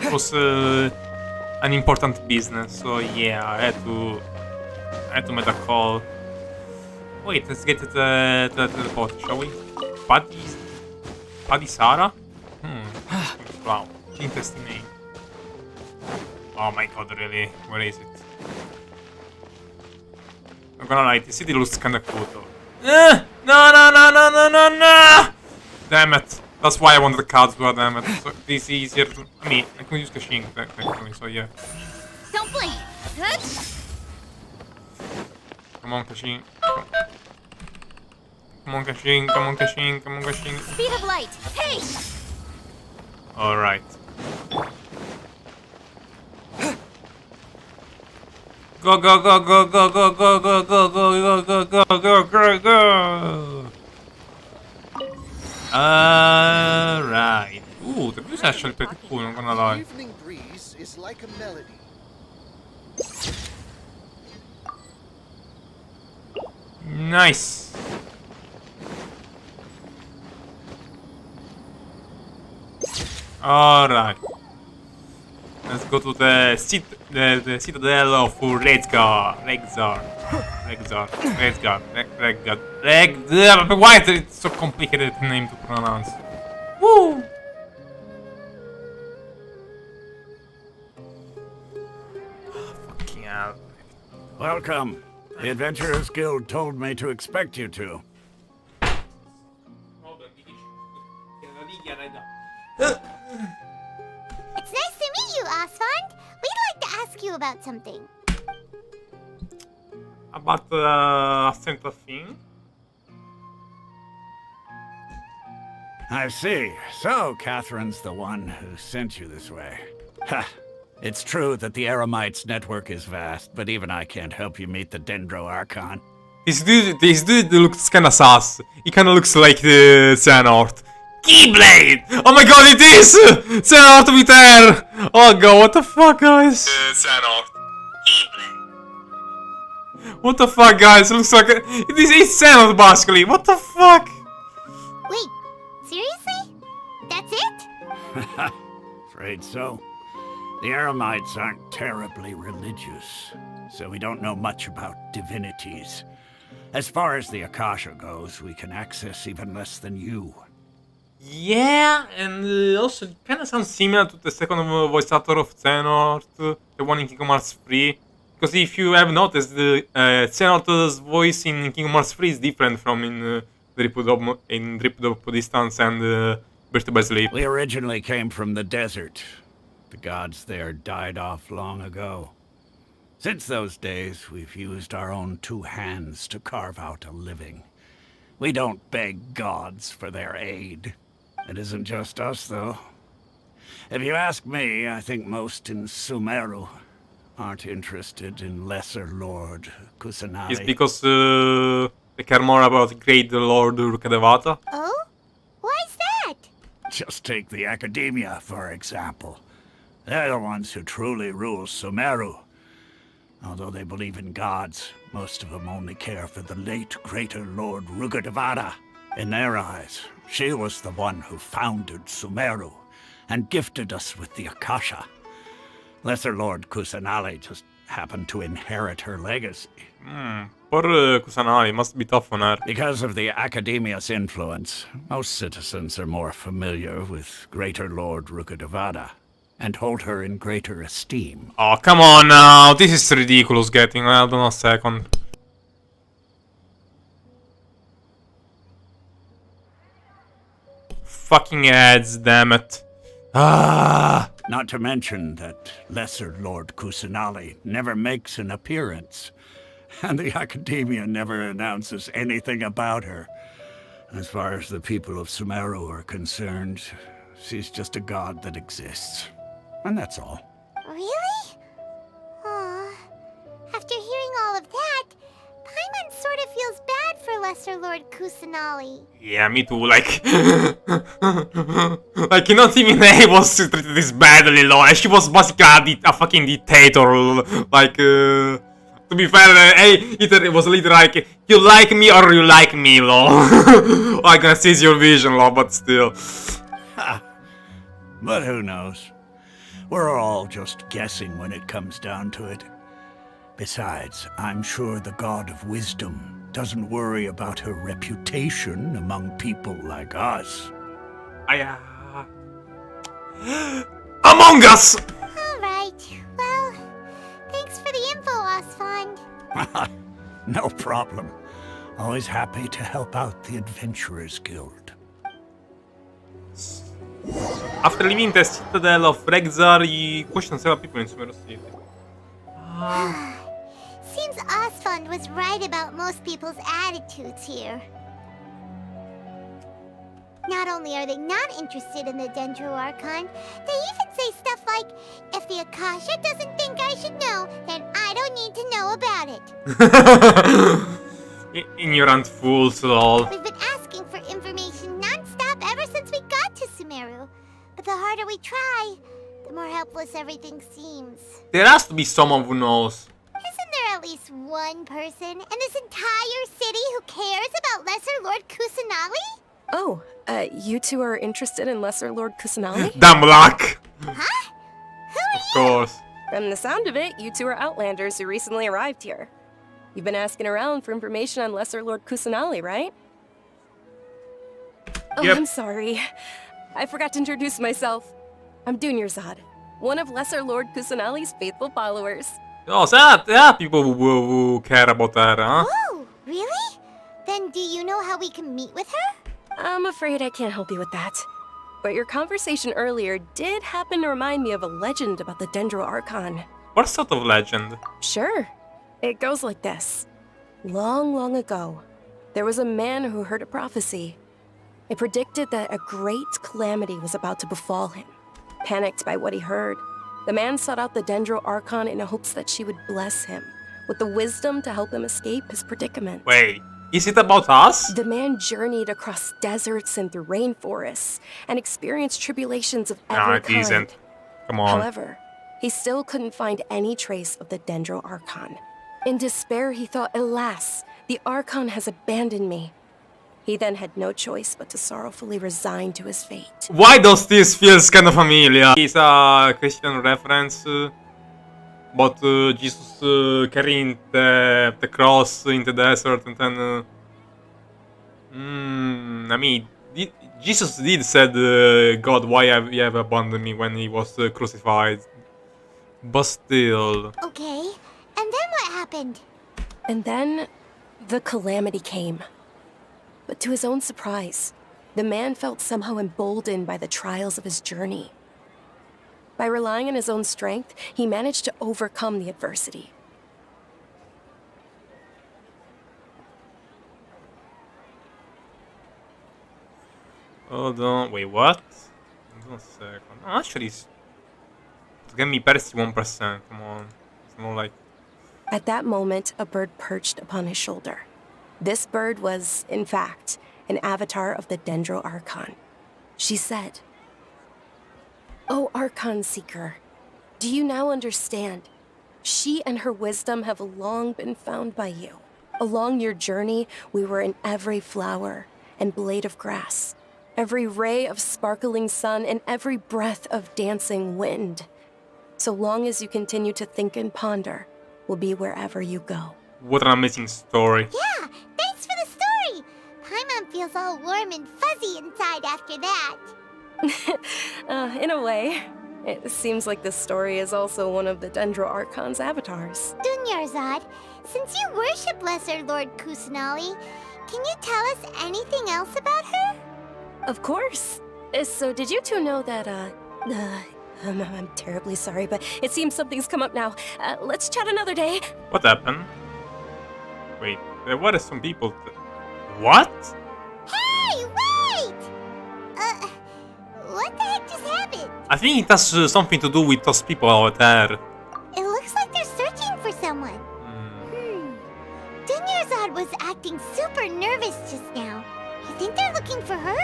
[SPEAKER 1] It was an important business, so yeah, I had to make a call. Wait, let's get to the teleport, shall we? Paddy Sara? Wow, interesting name. Oh my god, really? Where is it? I'm gonna lie, the city looks kinda cool though. No! Damn it. That's why I wanted the cards, god damn it. So this is easier to... I mean, I can use Kashin technically, so yeah.
[SPEAKER 6] Don't blink. Good.
[SPEAKER 1] Come on, Kashin. Come on, Kashin, come on, Kashin, come on, Kashin.
[SPEAKER 6] Speed of light. Hey!
[SPEAKER 1] Alright. Go, go, go, go, go, go, go, go, go, go, go, go, go, go, go. Alright. Ooh, the view is actually pretty cool, I'm gonna lie.
[SPEAKER 9] Evening breeze is like a melody.
[SPEAKER 1] Nice. Alright. Let's go to the citadel of Rexgar. Why is it so complicated name to pronounce? Woo! Fucking hell.
[SPEAKER 11] Welcome. The Adventurers Guild told me to expect you two.
[SPEAKER 6] It's nice to meet you, Osfond. We'd like to ask you about something.
[SPEAKER 1] About the center thing?
[SPEAKER 11] I see. So, Catherine's the one who sent you this way. Ha! It's true that the Eremites network is vast, but even I can't help you meet the Dendro Archon.
[SPEAKER 1] This dude looks kinda sus. He kinda looks like the Xehanort. Keyblade! Oh my god, it is! Xehanort with hair! Oh god, what the fuck, guys? Xehanort. Keyblade. What the fuck, guys? It looks like it's Xehanort, basically. What the fuck?
[SPEAKER 6] Wait, seriously? That's it?
[SPEAKER 11] Afraid so. The Eremites aren't terribly religious, so we don't know much about divinities. As far as the Akasha goes, we can access even less than you.
[SPEAKER 1] Yeah, and also it kinda sounds similar to the second voice actor of Xehanort, the one in Kingdom Hearts 3. Because if you have noticed, the Xehanort's voice in Kingdom Hearts 3 is different from in Dripped Up Distance and Birth by Sleep.
[SPEAKER 11] We originally came from the desert. The gods there died off long ago. Since those days, we've used our own two hands to carve out a living. We don't beg gods for their aid. It isn't just us, though. If you ask me, I think most in Sumeru aren't interested in Lesser Lord Kusanagi.
[SPEAKER 1] It's because they care more about Great Lord Rukadevata.
[SPEAKER 6] Oh? Why's that?
[SPEAKER 11] Just take the Academia, for example. They're the ones who truly rule Sumeru. Although they believe in gods, most of them only care for the late Greater Lord Rukadevata. In their eyes, she was the one who founded Sumeru and gifted us with the Akasha. Lesser Lord Kusanagi just happened to inherit her legacy.
[SPEAKER 1] Poor Kusanagi, must be tough on her.
[SPEAKER 11] Because of the Academia's influence, most citizens are more familiar with Greater Lord Rukadevata and hold her in greater esteem.
[SPEAKER 1] Oh, come on now, this is ridiculous getting, hold on a second. Fucking ads, damn it. Ah.
[SPEAKER 11] Not to mention that Lesser Lord Kusanagi never makes an appearance, and the Academia never announces anything about her. As far as the people of Sumeru are concerned, she's just a god that exists. And that's all.
[SPEAKER 6] Really? Aw. After hearing all of that, Paimon sort of feels bad for Lesser Lord Kusanagi.
[SPEAKER 1] Yeah, me too, like... like, you're not even able to treat this badly, lol. She was basically a fucking dictator, like, to be fair, it was literally like, you like me or you like me, lol. I can seize your vision, lol, but still.
[SPEAKER 11] But who knows? We're all just guessing when it comes down to it. Besides, I'm sure the God of Wisdom doesn't worry about her reputation among people like us.
[SPEAKER 1] Among Us!
[SPEAKER 6] Alright, well, thanks for the info, Osfond.
[SPEAKER 11] No problem. Always happy to help out the Adventurers Guild.
[SPEAKER 1] After leaving the citadel of Rexar, he questioned several people in Sumeru City.
[SPEAKER 6] Seems Osfond was right about most people's attitudes here. Not only are they not interested in the Dendro Archon, they even say stuff like, if the Akasha doesn't think I should know, then I don't need to know about it.
[SPEAKER 1] Ignorant fools, lol.
[SPEAKER 6] We've been asking for information non-stop ever since we got to Sumeru. But the harder we try, the more helpless everything seems.
[SPEAKER 1] There has to be someone who knows.
[SPEAKER 6] Isn't there at least one person in this entire city who cares about Lesser Lord Kusanali?
[SPEAKER 12] Oh, you two are interested in Lesser Lord Kusanali?
[SPEAKER 1] Damn luck!
[SPEAKER 6] Huh? Who are
[SPEAKER 1] Of course.
[SPEAKER 12] From the sound of it, you two are Outlanders who recently arrived here. You've been asking around for information on Lesser Lord Kusanali, right? Oh,
[SPEAKER 1] Yep.
[SPEAKER 12] I'm sorry. I forgot to introduce myself. I'm Dunyarzad, one of Lesser Lord Kusanali's faithful followers.
[SPEAKER 1] Oh, so there are people who care about that, huh?
[SPEAKER 6] Oh, really? Then do you know how we can meet with her?
[SPEAKER 12] I'm afraid I can't help you with that. But your conversation earlier did happen to remind me of a legend about the Dendro Archon.
[SPEAKER 1] What sort of legend?
[SPEAKER 12] Sure. It goes like this. Long, long ago, there was a man who heard a prophecy. It predicted that a great calamity was about to befall him. Panicked by what he heard, the man sought out the Dendro Archon in hopes that she would bless him with the wisdom to help him escape his predicament.
[SPEAKER 1] Wait, is it about us?
[SPEAKER 12] The man journeyed across deserts and through rainforests and experienced tribulations of
[SPEAKER 1] No,
[SPEAKER 12] every
[SPEAKER 1] it
[SPEAKER 12] kind.
[SPEAKER 1] isn't. Come on.
[SPEAKER 12] However, he still couldn't find any trace of the Dendro Archon. In despair, he thought, alas, the Archon has abandoned me. He then had no choice but to sorrowfully resign to his fate.
[SPEAKER 1] Why does this feels kind of familiar? It's a Christian reference, but Jesus carrying the cross in the desert and then... I mean, Jesus did said, God, why have you abandoned me when he was crucified? But still...
[SPEAKER 6] Okay, and then what happened?
[SPEAKER 12] And then, the calamity came. But to his own surprise, the man felt somehow emboldened by the trials of his journey. By relying on his own strength, he managed to overcome the adversity.
[SPEAKER 1] Hold on, wait, what? Hold on a second. Oh, actually, it's gonna be 31%, come on. It's more like...
[SPEAKER 12] At that moment, a bird perched upon his shoulder. This bird was, in fact, an avatar of the Dendro Archon. She said, "O Archon Seeker, do you now understand? She and her wisdom have long been found by you. Along your journey, we were in every flower and blade of grass, every ray of sparkling sun, and every breath of dancing wind. So long as you continue to think and ponder, we'll be wherever you go."
[SPEAKER 1] What an amazing story.
[SPEAKER 6] Yeah, thanks for the story. Paimon feels all warm and fuzzy inside after that.
[SPEAKER 12] In a way. It seems like this story is also one of the Dendro Archon's avatars.
[SPEAKER 6] Dunyarzad, since you worship Lesser Lord Kusanali, can you tell us anything else about her?
[SPEAKER 12] Of course. So did you two know that, I'm terribly sorry, but it seems something's come up now. Let's chat another day.
[SPEAKER 1] What happened? Wait, there were some people... What?
[SPEAKER 6] Hey, wait! What the heck just happened?
[SPEAKER 1] I think it has something to do with those people out there.
[SPEAKER 6] It looks like they're searching for someone. Dunyarzad was acting super nervous just now. You think they're looking for her?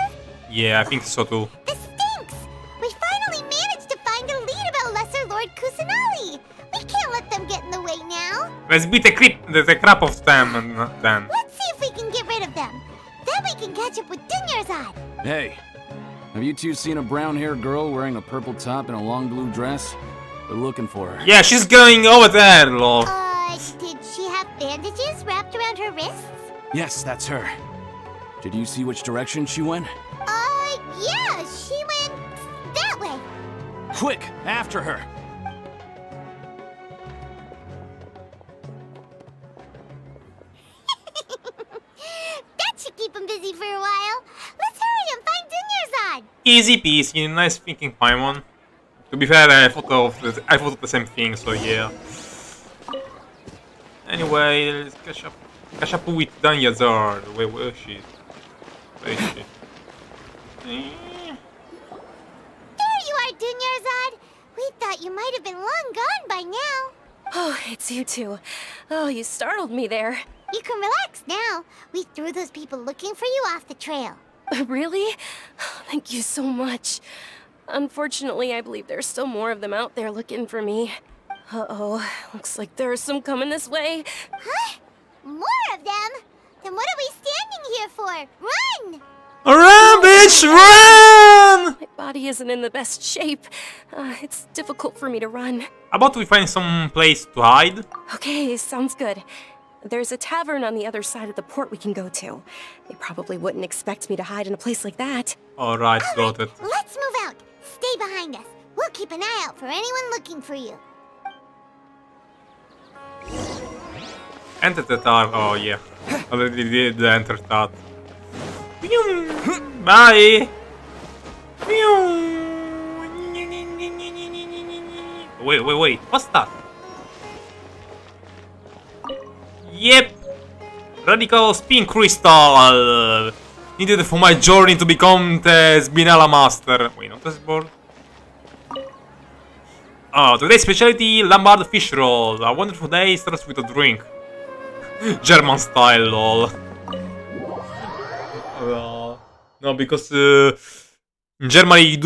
[SPEAKER 1] Yeah, I think so too.
[SPEAKER 6] This stinks! We finally managed to find a lead about Lesser Lord Kusanali! We can't let them get in the way now!
[SPEAKER 1] Let's beat the crap of them then.
[SPEAKER 6] Let's see if we can get rid of them! Then we can catch up with Dunyarzad!
[SPEAKER 8] Hey,
[SPEAKER 13] Have you two seen a brown-haired girl wearing a purple top and a long blue dress? We're looking for her.
[SPEAKER 1] Yeah, she's going over there, lol.
[SPEAKER 6] Did she have bandages wrapped around her wrists?
[SPEAKER 13] Yes, that's her. Did you see which direction she went?
[SPEAKER 6] Yeah, she went that way.
[SPEAKER 13] Quick, after her!
[SPEAKER 6] That should keep him busy for a while. Let's hurry and find Dunyarzad.
[SPEAKER 1] Easy peasy, nice thinking, Paimon. To be fair, I thought of the same thing, so yeah. Anyway, let's catch up with Dunyarzad. Where is she? Where is she?
[SPEAKER 6] There you are, Dunyarzad. We thought you might have been long gone by now.
[SPEAKER 12] Oh, it's you two. Oh, you startled me there.
[SPEAKER 6] You can relax now. We threw those people looking for you off the trail.
[SPEAKER 12] Really? Thank you so much. Unfortunately, I believe there's still more of them out there looking for me. Uh-oh, looks like there's some coming this way.
[SPEAKER 6] Huh? More of them? Then what are we standing here for? Run!
[SPEAKER 1] Run, bitch, run!
[SPEAKER 12] My body isn't in the best shape. It's difficult for me to run.
[SPEAKER 1] How about we find some place to hide?
[SPEAKER 12] Okay, sounds good. There's a tavern on the other side of the port we can go to. They probably wouldn't expect me to hide in a place like that.
[SPEAKER 1] Alright, got it.
[SPEAKER 6] Let's move out. Stay behind us. We'll keep an eye out for anyone looking for you.
[SPEAKER 1] Enter the tower. Oh yeah, already did enter that. Bye. Wait. What's that? Yep. Radical spin crystal. Needed for my journey to become the Spinella master. Wait, not this board. Oh, today's specialty, Lombard fish roll. A wonderful day starts with a drink. German style, lol. No, because in Germany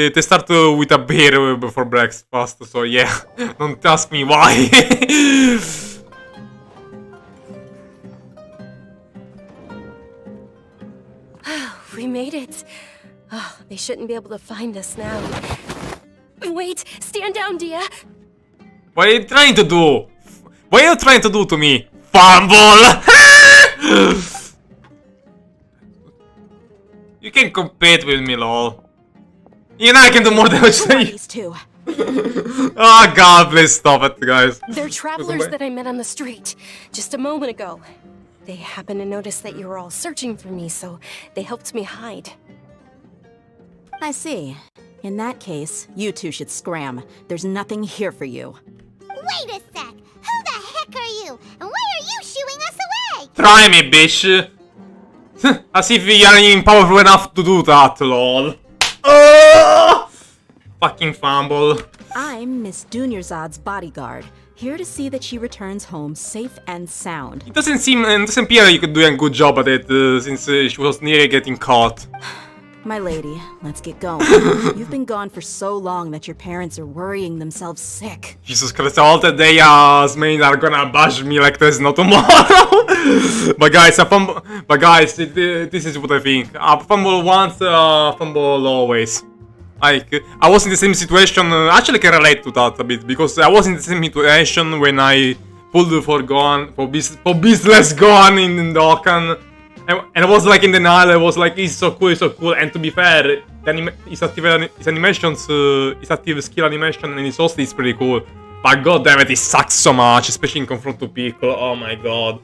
[SPEAKER 1] they start with a beer before breakfast, so yeah. Don't ask me why.
[SPEAKER 12] We made it. Oh, they shouldn't be able to find us now. Wait, stand down, Dia.
[SPEAKER 1] What are you trying to do? What are you trying to do to me? Fumble! You can compete with me, lol. You know I can do more damage than you.
[SPEAKER 12] These two.
[SPEAKER 1] Oh god, please stop it, guys.
[SPEAKER 12] They're travelers that I met on the street just a moment ago. They happened to notice that you were all searching for me, so they helped me hide.
[SPEAKER 14] I see. In that case, you two should scram. There's nothing here for you.
[SPEAKER 6] Wait a sec! Who the heck are you? And why are you shooing us away?
[SPEAKER 1] Try me, bitch! As if we are powerful enough to do that, lol. Oh! Fucking fumble.
[SPEAKER 14] I'm Miss Dunyarzad's bodyguard, here to see that she returns home safe and sound.
[SPEAKER 1] It doesn't appear you could do a good job at it, since she was nearly getting caught.
[SPEAKER 14] My lady, let's get going. You've been gone for so long that your parents are worrying themselves sick.
[SPEAKER 1] Jesus Christ, all the days men are gonna bash me like there's no tomorrow. But guys, this is what I think. A fumble once, fumble always. Like, I was in the same situation, actually can relate to that a bit, because I was in the same situation when I pulled for business Gohan in the Arcon. And I was like in denial, I was like, it's so cool, and to be fair, his active skill animation and his host is pretty cool. But god damn it sucks so much, especially in confront to Piccolo, oh my god.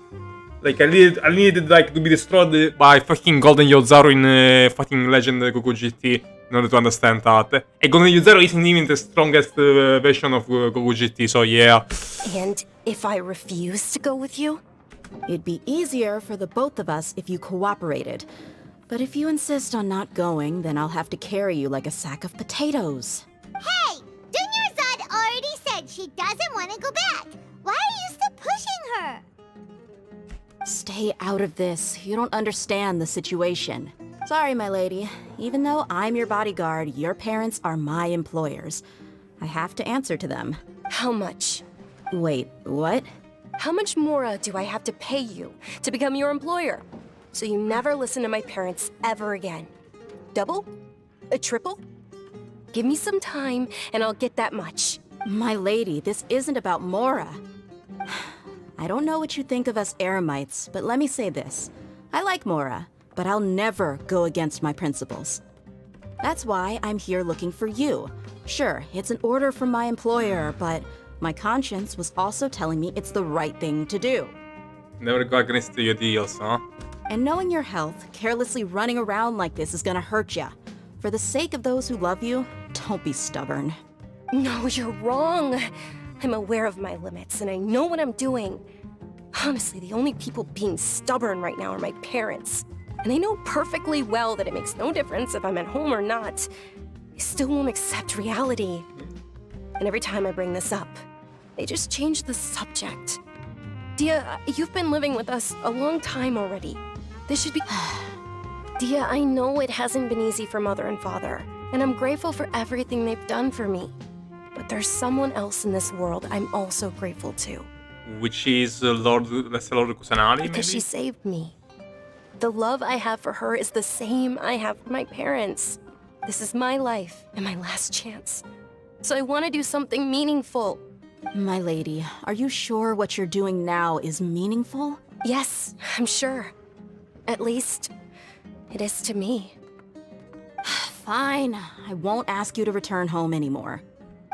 [SPEAKER 1] Like, I needed like to be destroyed by fucking Golden Yozaro in fucking Legend Goku GT in order to understand that. And Golden Yozaro isn't even the strongest version of Goku GT, so yeah.
[SPEAKER 12] And if I refuse to go with you?
[SPEAKER 14] It'd be easier for the both of us if you cooperated. But if you insist on not going, then I'll have to carry you like a sack of potatoes.
[SPEAKER 6] Hey! Dunyarzad already said she doesn't want to go back. Why are you still pushing her?
[SPEAKER 14] Stay out of this. You don't understand the situation. Sorry, my lady. Even though I'm your bodyguard, your parents are my employers. I have to answer to them.
[SPEAKER 12] How much?
[SPEAKER 14] Wait, what?
[SPEAKER 12] How much more do I have to pay you to become your employer? So you never listen to my parents ever again. Double? A triple? Give me some time, and I'll get that much.
[SPEAKER 14] My lady, this isn't about Mora. I don't know what you think of us Eremites, but let me say this. I like Mora, but I'll never go against my principles. That's why I'm here looking for you. Sure, it's an order from my employer, but my conscience was also telling me it's the right thing to do.
[SPEAKER 1] Never go against your deals, huh?
[SPEAKER 14] And knowing your health, carelessly running around like this is gonna hurt ya. For the sake of those who love you, don't be stubborn.
[SPEAKER 12] No, you're wrong. I'm aware of my limits, and I know what I'm doing. Honestly, the only people being stubborn right now are my parents. And I know perfectly well that it makes no difference if I'm at home or not. They still won't accept reality. And every time I bring this up, they just change the subject. Dia, you've been living with us a long time already. This should be... Dia, I know it hasn't been easy for Mother and Father, and I'm grateful for everything they've done for me. But there's someone else in this world I'm also grateful to.
[SPEAKER 1] Which is Lord Kusanali, maybe?
[SPEAKER 12] Because she saved me. The love I have for her is the same I have for my parents. This is my life and my last chance. So I want to do something meaningful.
[SPEAKER 14] My lady, are you sure what you're doing now is meaningful?
[SPEAKER 12] Yes, I'm sure. At least, it is to me.
[SPEAKER 14] Fine, I won't ask you to return home anymore.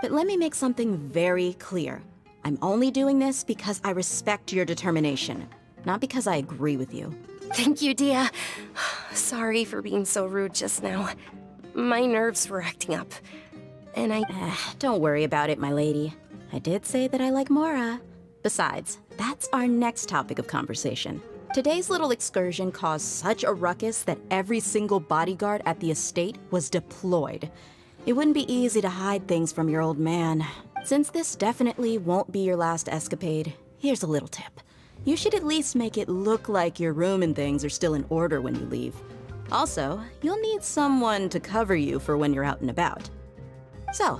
[SPEAKER 14] But let me make something very clear. I'm only doing this because I respect your determination, not because I agree with you.
[SPEAKER 12] Thank you, Dia. Sorry for being so rude just now. My nerves were acting up, and
[SPEAKER 14] Don't worry about it, my lady. I did say that I like Mora. Besides, that's our next topic of conversation. Today's little excursion caused such a ruckus that every single bodyguard at the estate was deployed. It wouldn't be easy to hide things from your old man. Since this definitely won't be your last escapade, here's a little tip. You should at least make it look like your room and things are still in order when you leave. Also, you'll need someone to cover you for when you're out and about. So,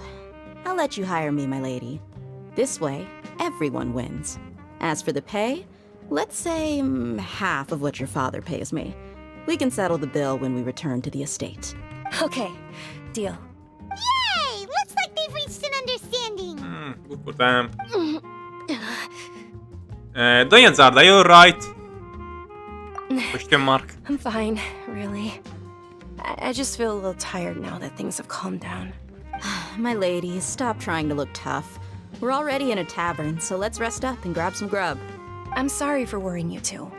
[SPEAKER 14] I'll let you hire me, my lady. This way, everyone wins. As for the pay, let's say half of what your father pays me. We can settle the bill when we return to the estate.
[SPEAKER 12] Okay, deal.
[SPEAKER 6] Yay! Looks like they've reached an understanding.
[SPEAKER 1] Good for them. Doyenzard, are you alright? Question mark.
[SPEAKER 12] I'm fine, really. I just feel a little tired now that things have calmed down.
[SPEAKER 14] My lady, stop trying to look tough. We're already in a tavern, so let's rest up and grab some grub.
[SPEAKER 12] I'm sorry for worrying you two.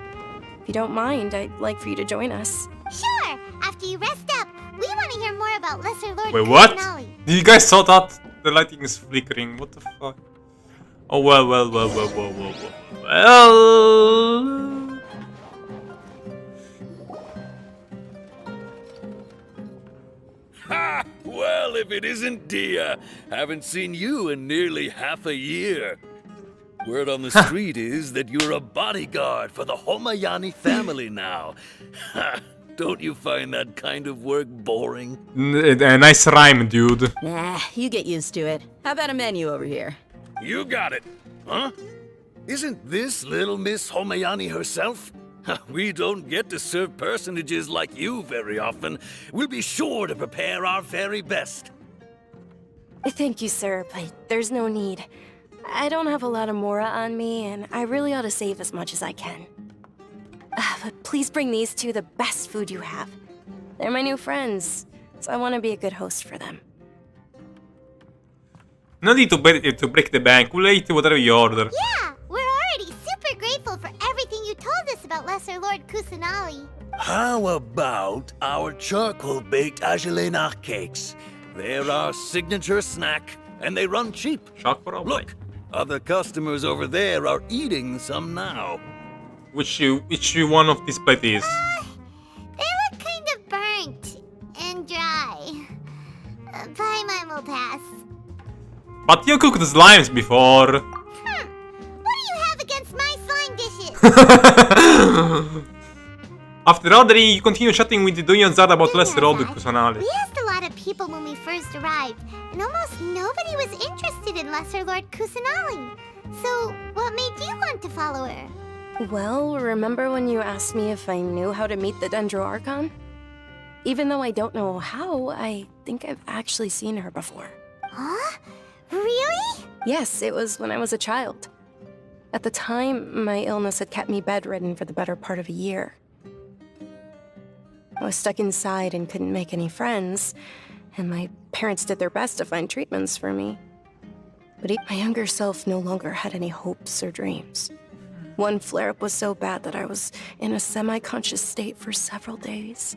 [SPEAKER 12] If you don't mind, I'd like for you to join us.
[SPEAKER 6] Sure! After you rest up, we want to hear more about Lesser Lord
[SPEAKER 1] Wait, what?
[SPEAKER 6] Kusanali.
[SPEAKER 1] Did you guys saw that? The lighting is flickering. What the fuck? Oh, well.
[SPEAKER 15] Ha! Well, if it isn't Dia. Haven't seen you in nearly half a year. Word on the street is that you're a bodyguard for the Homayani family now. Ha! Don't you find that kind of work boring?
[SPEAKER 1] Nice rhyme, dude.
[SPEAKER 14] Nah, you get used to it. How about a menu over here?
[SPEAKER 15] You got it. Huh? Isn't this little Miss Homayani herself? We don't get to serve personages like you very often. We'll be sure to prepare our very best.
[SPEAKER 12] Thank you, sir, but there's no need. I don't have a lot of Mora on me, and I really ought to save as much as I can. But please bring these two the best food you have. They're my new friends, so I want to be a good host for them.
[SPEAKER 1] No need to break the bank. We'll eat whatever you order.
[SPEAKER 6] Yeah, we're already super grateful for everything you told us about Lesser Lord Kusanali.
[SPEAKER 15] How about our charcoal-baked Agelenach cakes? They're our signature snack, and they run cheap. Look, other customers over there are eating some now.
[SPEAKER 1] Which one of these plates is?
[SPEAKER 6] They look kind of burnt and dry. Paimon will pass.
[SPEAKER 1] But you cooked slimes before.
[SPEAKER 6] What do you have against my slime dishes?
[SPEAKER 1] After ordering, you continue chatting with the Doyenzard about Lesser Lord Kusanali.
[SPEAKER 6] We asked a lot of people when we first arrived, and almost nobody was interested in Lesser Lord Kusanali. So, what made you want to follow her?
[SPEAKER 12] Well, remember when you asked me if I knew how to meet the Dendro Archon? Even though I don't know how, I think I've actually seen her before.
[SPEAKER 6] Huh? Really?
[SPEAKER 12] Yes, it was when I was a child. At the time, my illness had kept me bedridden for the better part of a year. I was stuck inside and couldn't make any friends, and my parents did their best to find treatments for me. But my younger self no longer had any hopes or dreams. One flare-up was so bad that I was in a semi-conscious state for several days.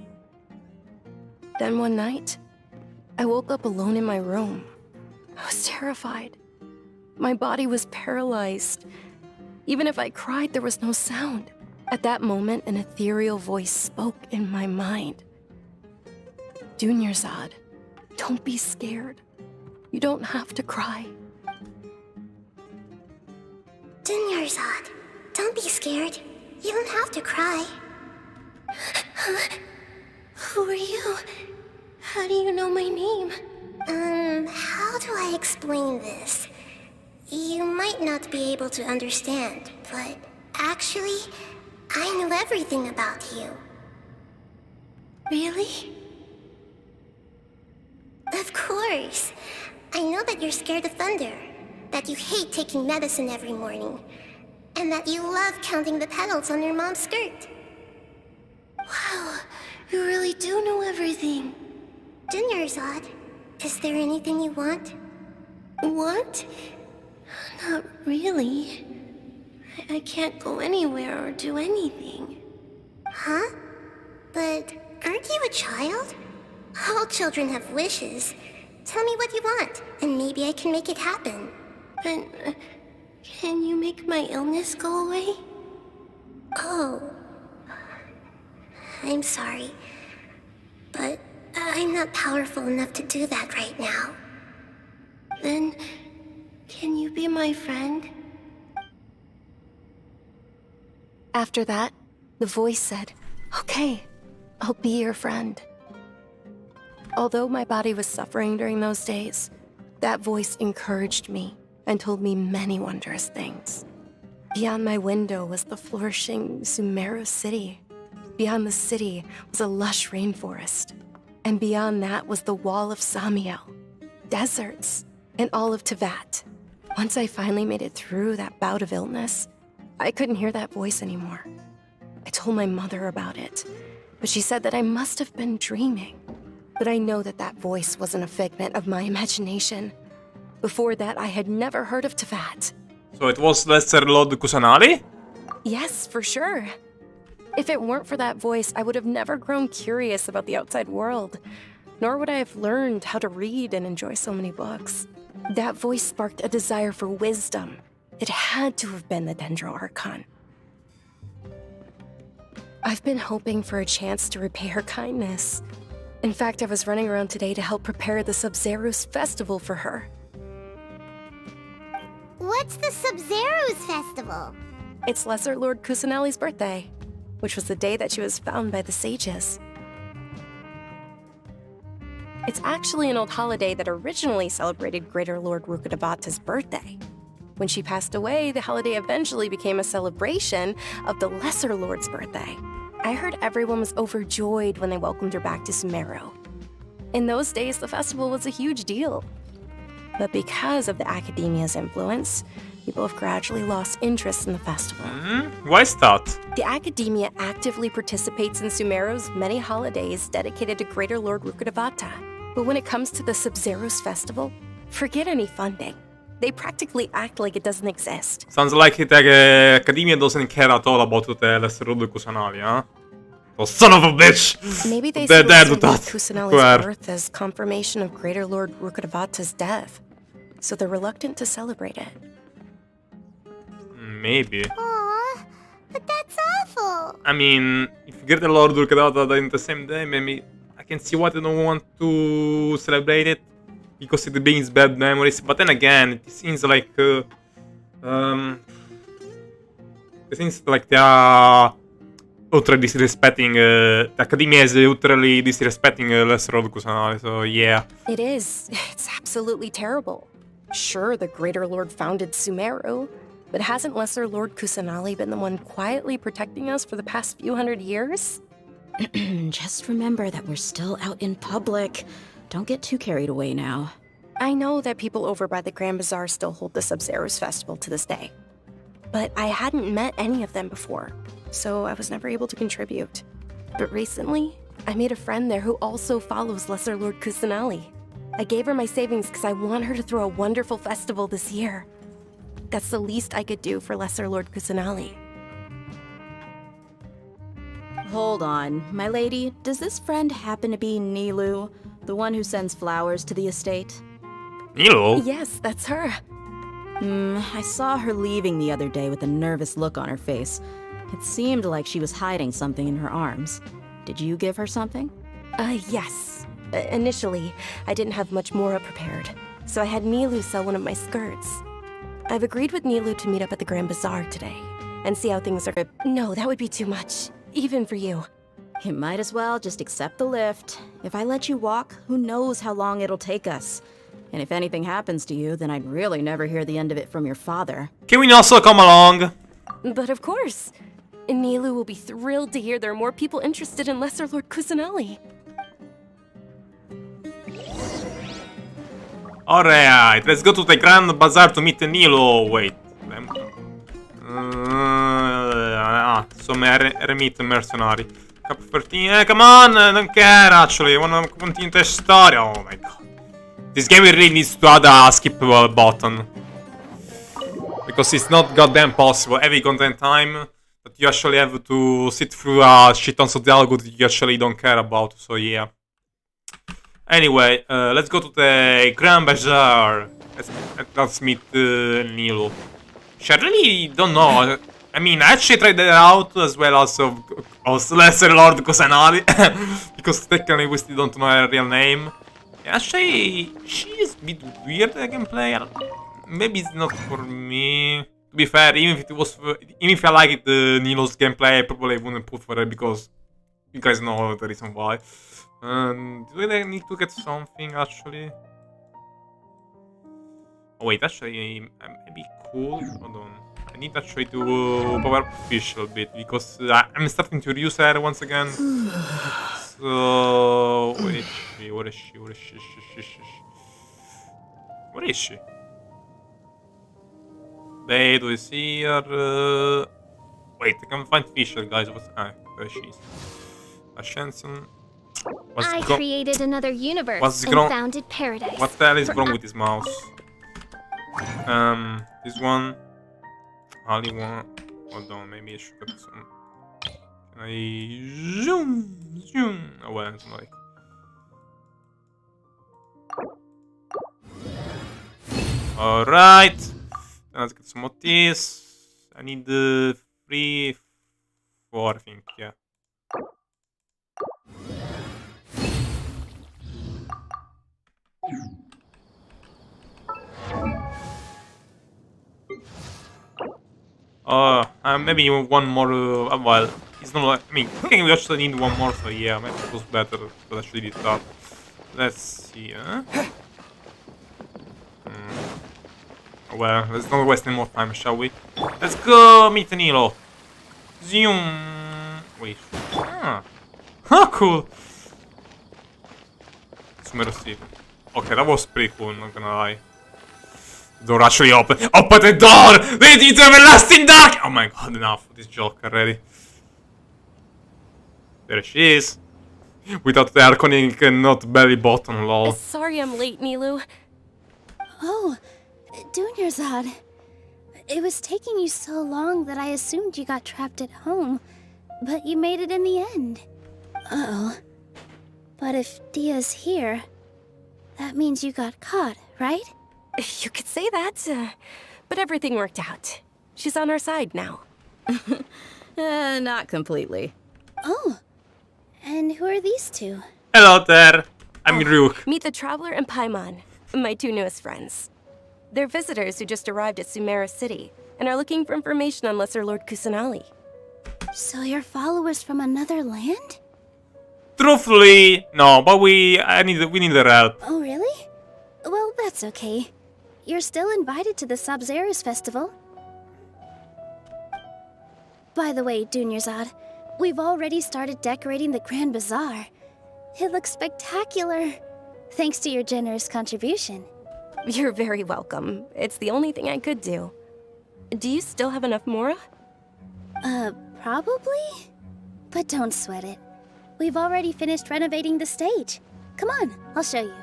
[SPEAKER 12] Then one night, I woke up alone in my room. I was terrified. My body was paralyzed. Even if I cried, there was no sound. At that moment, an ethereal voice spoke in my mind. Dunyarzad, don't be scared. You don't have to cry.
[SPEAKER 6] Dunyarzad, don't be scared. You don't have to cry. Who are you? How do you know my name? How do I explain this? You might not be able to understand, but actually, I know everything about you. Really? Of course. I know that you're scared of thunder, that you hate taking medicine every morning, and that you love counting the petals on your mom's skirt. Wow, you really do know everything. Dunyarzad, is there anything you want? Want? Not really. I can't go anywhere or do anything. Huh? But aren't you a child? All children have wishes. Tell me what you want, and maybe I can make it happen. But can you make my illness go away? Oh. I'm sorry. But I'm not powerful enough to do that right now. Then, can you be my friend?
[SPEAKER 12] After that, the voice said, "Okay, I'll be your friend." Although my body was suffering during those days, that voice encouraged me and told me many wondrous things. Beyond my window was the flourishing Sumeru city. Beyond the city was a lush rainforest. And beyond that was the wall of Samiel, deserts, and all of Tevat. Once I finally made it through that bout of illness, I couldn't hear that voice anymore. I told my mother about it, but she said that I must have been dreaming. But I know that that voice wasn't a figment of my imagination. Before that, I had never heard of Tevat.
[SPEAKER 1] So it was Lesser Lord Kusanali?
[SPEAKER 12] Yes, for sure. If it weren't for that voice, I would have never grown curious about the outside world, nor would I have learned how to read and enjoy so many books. That voice sparked a desire for wisdom. It had to have been the Dendro Archon. I've been hoping for a chance to repay her kindness. In fact, I was running around today to help prepare the Sub-Zerus festival for her.
[SPEAKER 6] What's the Sub-Zerus festival?
[SPEAKER 12] It's Lesser Lord Kusanali's birthday, which was the day that she was found by the sages. It's actually an old holiday that originally celebrated Greater Lord Rukkhadevata's birthday. When she passed away, the holiday eventually became a celebration of the Lesser Lord's birthday. I heard everyone was overjoyed when they welcomed her back to Sumeru. In those days, the festival was a huge deal. But because of the Academia's influence, people have gradually lost interest in the festival.
[SPEAKER 1] Why is that?
[SPEAKER 12] The Academia actively participates in Sumeru's many holidays dedicated to Greater Lord Rukkhadevata. But when it comes to the Sub-Zerus festival, forget any funding. They practically act like it doesn't exist.
[SPEAKER 1] Sounds like the Academia doesn't care at all about the Lesser Lord Kusanali, huh? Oh, son of a bitch!
[SPEAKER 12] Maybe they see Lord
[SPEAKER 1] that.
[SPEAKER 12] Kusanali's birth as confirmation of Greater Lord Rukkhadevata's death, so they're reluctant to celebrate it.
[SPEAKER 1] Maybe.
[SPEAKER 6] Aw, but that's awful.
[SPEAKER 1] I mean, if you get the Lord Rukkhadevata in the same day, maybe I can see why they don't want to celebrate it, because it brings bad memories. But then again, it seems like it seems like they are utterly disrespecting. The Academia is utterly disrespecting Lesser Lord Kusanali. So yeah,
[SPEAKER 12] it is. It's absolutely terrible. Sure, the Greater Lord founded Sumeru, but hasn't Lesser Lord Kusanali been the one quietly protecting us for the past few hundred years?
[SPEAKER 14] Just remember that we're still out in public. Don't get too carried away now.
[SPEAKER 12] I know that people over by the Grand Bazaar still hold the Sub-Zero's festival to this day. But I hadn't met any of them before, so I was never able to contribute. But recently, I made a friend there who also follows Lesser Lord Kusanali. I gave her my savings because I want her to throw a wonderful festival this year. That's the least I could do for Lesser Lord Kusanali.
[SPEAKER 14] Hold on, my lady. Does this friend happen to be Nilu, the one who sends flowers to the estate?
[SPEAKER 1] Nilu?
[SPEAKER 12] Yes, that's her.
[SPEAKER 14] I saw her leaving the other day with a nervous look on her face. It seemed like she was hiding something in her arms. Did you give her something?
[SPEAKER 12] Yes. Initially, I didn't have much more prepared, so I had Nilu sell one of my skirts. I've agreed with Nilu to meet up at the Grand Bazaar today, and see how things are. No, that would be too much, even for you.
[SPEAKER 14] You might as well just accept the lift. If I let you walk, who knows how long it'll take us. And if anything happens to you, then I'd really never hear the end of it from your father.
[SPEAKER 1] Can we also come along?
[SPEAKER 12] But of course. Nilu will be thrilled to hear there are more people interested in Lesser Lord Kusanali.
[SPEAKER 1] Alright, let's go to the Grand Bazaar to meet Nilo. Wait. Some eremite mercenary. Cap 13. Come on, don't care actually. I wanna continue the story. Oh my god. This game really needs to add a skippable button. Because it's not goddamn possible every content time that you actually have to sit through a shit tons of dialogue that you actually don't care about, so yeah. Anyway, let's go to the Grand Bazaar. Let's meet Nilo. I really don't know. I mean, I actually tried that out as well as Lesser Lord Kusanali. Because technically we still don't know her real name. Actually, she is a bit weird, the gameplay. Maybe it's not for me. To be fair, even if I liked Nilo's gameplay, I probably wouldn't put for her because you guys know the reason why. Do I need to get something actually? Oh wait, actually, maybe cool. Hold on. I need actually to power up fish a little bit because I'm starting to use her once again. So where is she? Where is she? Where is she? Where is she? Beidou is here. Wait, I can find Fisher, guys. There she is. Ascension.
[SPEAKER 5] I created another universe and founded paradise.
[SPEAKER 1] What the hell is wrong with this mouse? This one. Only one. Hold on, maybe I should get some. Can I zoom? Oh well, it's not like. Alright. Let's get some of this. I need 3, 4, I think, yeah. Maybe one more, well, it's not like, I mean, I think we actually need one more, so yeah, maybe it was better to actually did that. Let's see, Well, let's not waste any more time, shall we? Let's go meet Nilo. Zoom. Wait. Ah, cool. Sumeru City. Okay, that was pretty cool, not gonna lie. Door actually open. Open the door! They need everlasting dark! Oh my god, enough of this joke already. There she is. Without the arcon and not belly button, lol.
[SPEAKER 12] Sorry I'm late, Nilu.
[SPEAKER 5] Oh, Dunyarzad. It was taking you so long that I assumed you got trapped at home, but you made it in the end. Uh-oh. But if Dia's here, that means you got caught, right?
[SPEAKER 12] You could say that, but everything worked out. She's on our side now.
[SPEAKER 14] Not completely.
[SPEAKER 5] Oh, and who are these two?
[SPEAKER 1] Hello there, I'm Ryuk.
[SPEAKER 12] Meet the Traveler and Paimon, my two newest friends. They're visitors who just arrived at Sumeru City and are looking for information on Lesser Lord Kusanali.
[SPEAKER 5] So you're followers from another land?
[SPEAKER 1] Truthfully, no, but we need their help.
[SPEAKER 5] Oh, really? Well, that's okay. You're still invited to the Sub-Zero's festival. By the way, Dunyarzad, We've already started decorating the Grand Bazaar. It looks spectacular. Thanks to your generous contribution.
[SPEAKER 12] You're very welcome. It's the only thing I could do. Do you still have enough Mora?
[SPEAKER 5] Probably? But don't sweat it. We've already finished renovating the stage. Come on, I'll show you.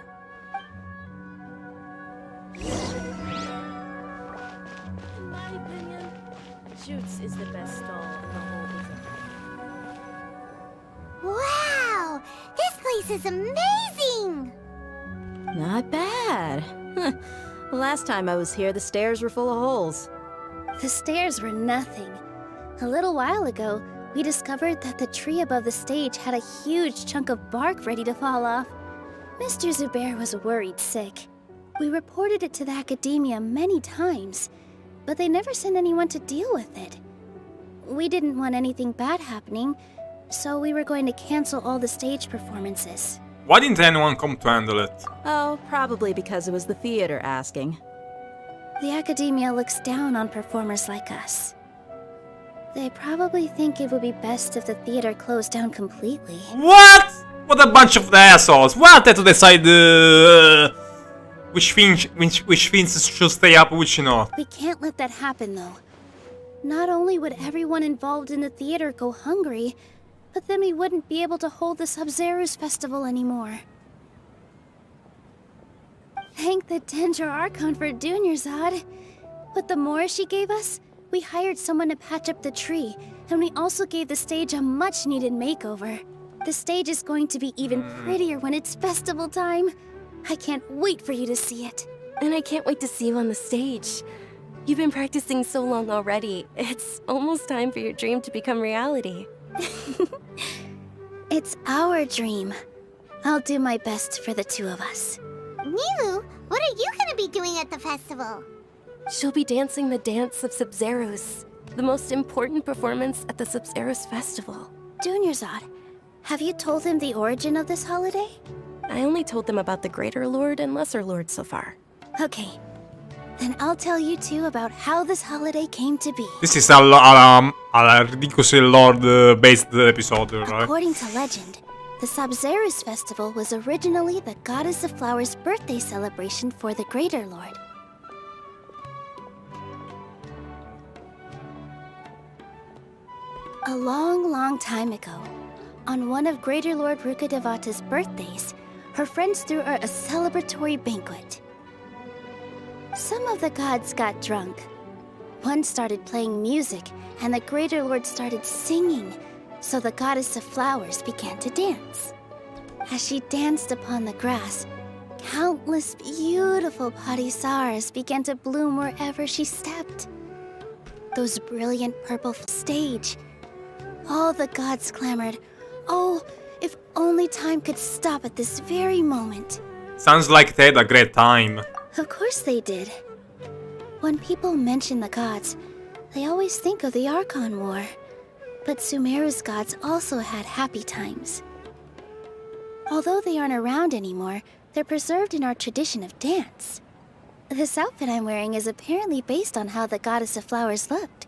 [SPEAKER 16] In my opinion, Shoots is the best stall in the whole bazaar.
[SPEAKER 6] Wow! This place is amazing!
[SPEAKER 14] Not bad. Last time I was here, the stairs were full of holes.
[SPEAKER 5] The stairs were nothing. A little while ago, we discovered that the tree above the stage had a huge chunk of bark ready to fall off. Mr. Zubair was worried sick. We reported it to the academia many times, but they never sent anyone to deal with it. We didn't want anything bad happening, so we were going to cancel all the stage performances.
[SPEAKER 1] Why didn't anyone come to handle it?
[SPEAKER 14] Oh, probably because it was the theater asking.
[SPEAKER 5] The academia looks down on performers like us. They probably think it would be best if the theater closed down completely.
[SPEAKER 1] What? What a bunch of assholes! Why are they to decide which things should stay up, which not?
[SPEAKER 5] We can't let that happen, though. Not only would everyone involved in the theater go hungry, but then we wouldn't be able to hold the Sub-Zero's festival anymore. Thank the Dendro Archon for Dunyarzad. With the Mora she gave us, we hired someone to patch up the tree, and we also gave the stage a much-needed makeover. The stage is going to be even prettier when it's festival time. I can't wait for you to see it.
[SPEAKER 12] And I can't wait to see you on the stage. You've been practicing so long already. It's almost time for your dream to become reality.
[SPEAKER 5] It's our dream. I'll do my best for the two of us.
[SPEAKER 6] Nilou, what are you gonna be doing at the festival?
[SPEAKER 12] She'll be dancing the dance of Sub-Zeros, the most important performance at the Sub-Zeros festival.
[SPEAKER 5] Dunyarzad, have you told him the origin of this holiday?
[SPEAKER 12] I only told them about the Greater Lord and Lesser Lord so far.
[SPEAKER 5] Okay. Then I'll tell you two about how this holiday came to be.
[SPEAKER 1] This is a ridiculously lore-based episode, right?
[SPEAKER 5] According to legend, the Sub-Zeros festival was originally the Goddess of Flowers' birthday celebration for the Greater Lord. A long, long time ago, on one of Greater Lord Rukkhadevata's birthdays, her friends threw her a celebratory banquet. Some of the gods got drunk. One started playing music, and the Greater Lord started singing, so the Goddess of Flowers began to dance. As she danced upon the grass, countless beautiful parisaras began to bloom wherever she stepped. Those brilliant purple stage. All the gods clamored, "Oh, if only time could stop at this very moment."
[SPEAKER 1] Sounds like they had a great time.
[SPEAKER 5] Of course they did. When people mention the gods, they always think of the Archon War. But Sumeru's gods also had happy times. Although they aren't around anymore, they're preserved in our tradition of dance. This outfit I'm wearing is apparently based on how the Goddess of Flowers looked.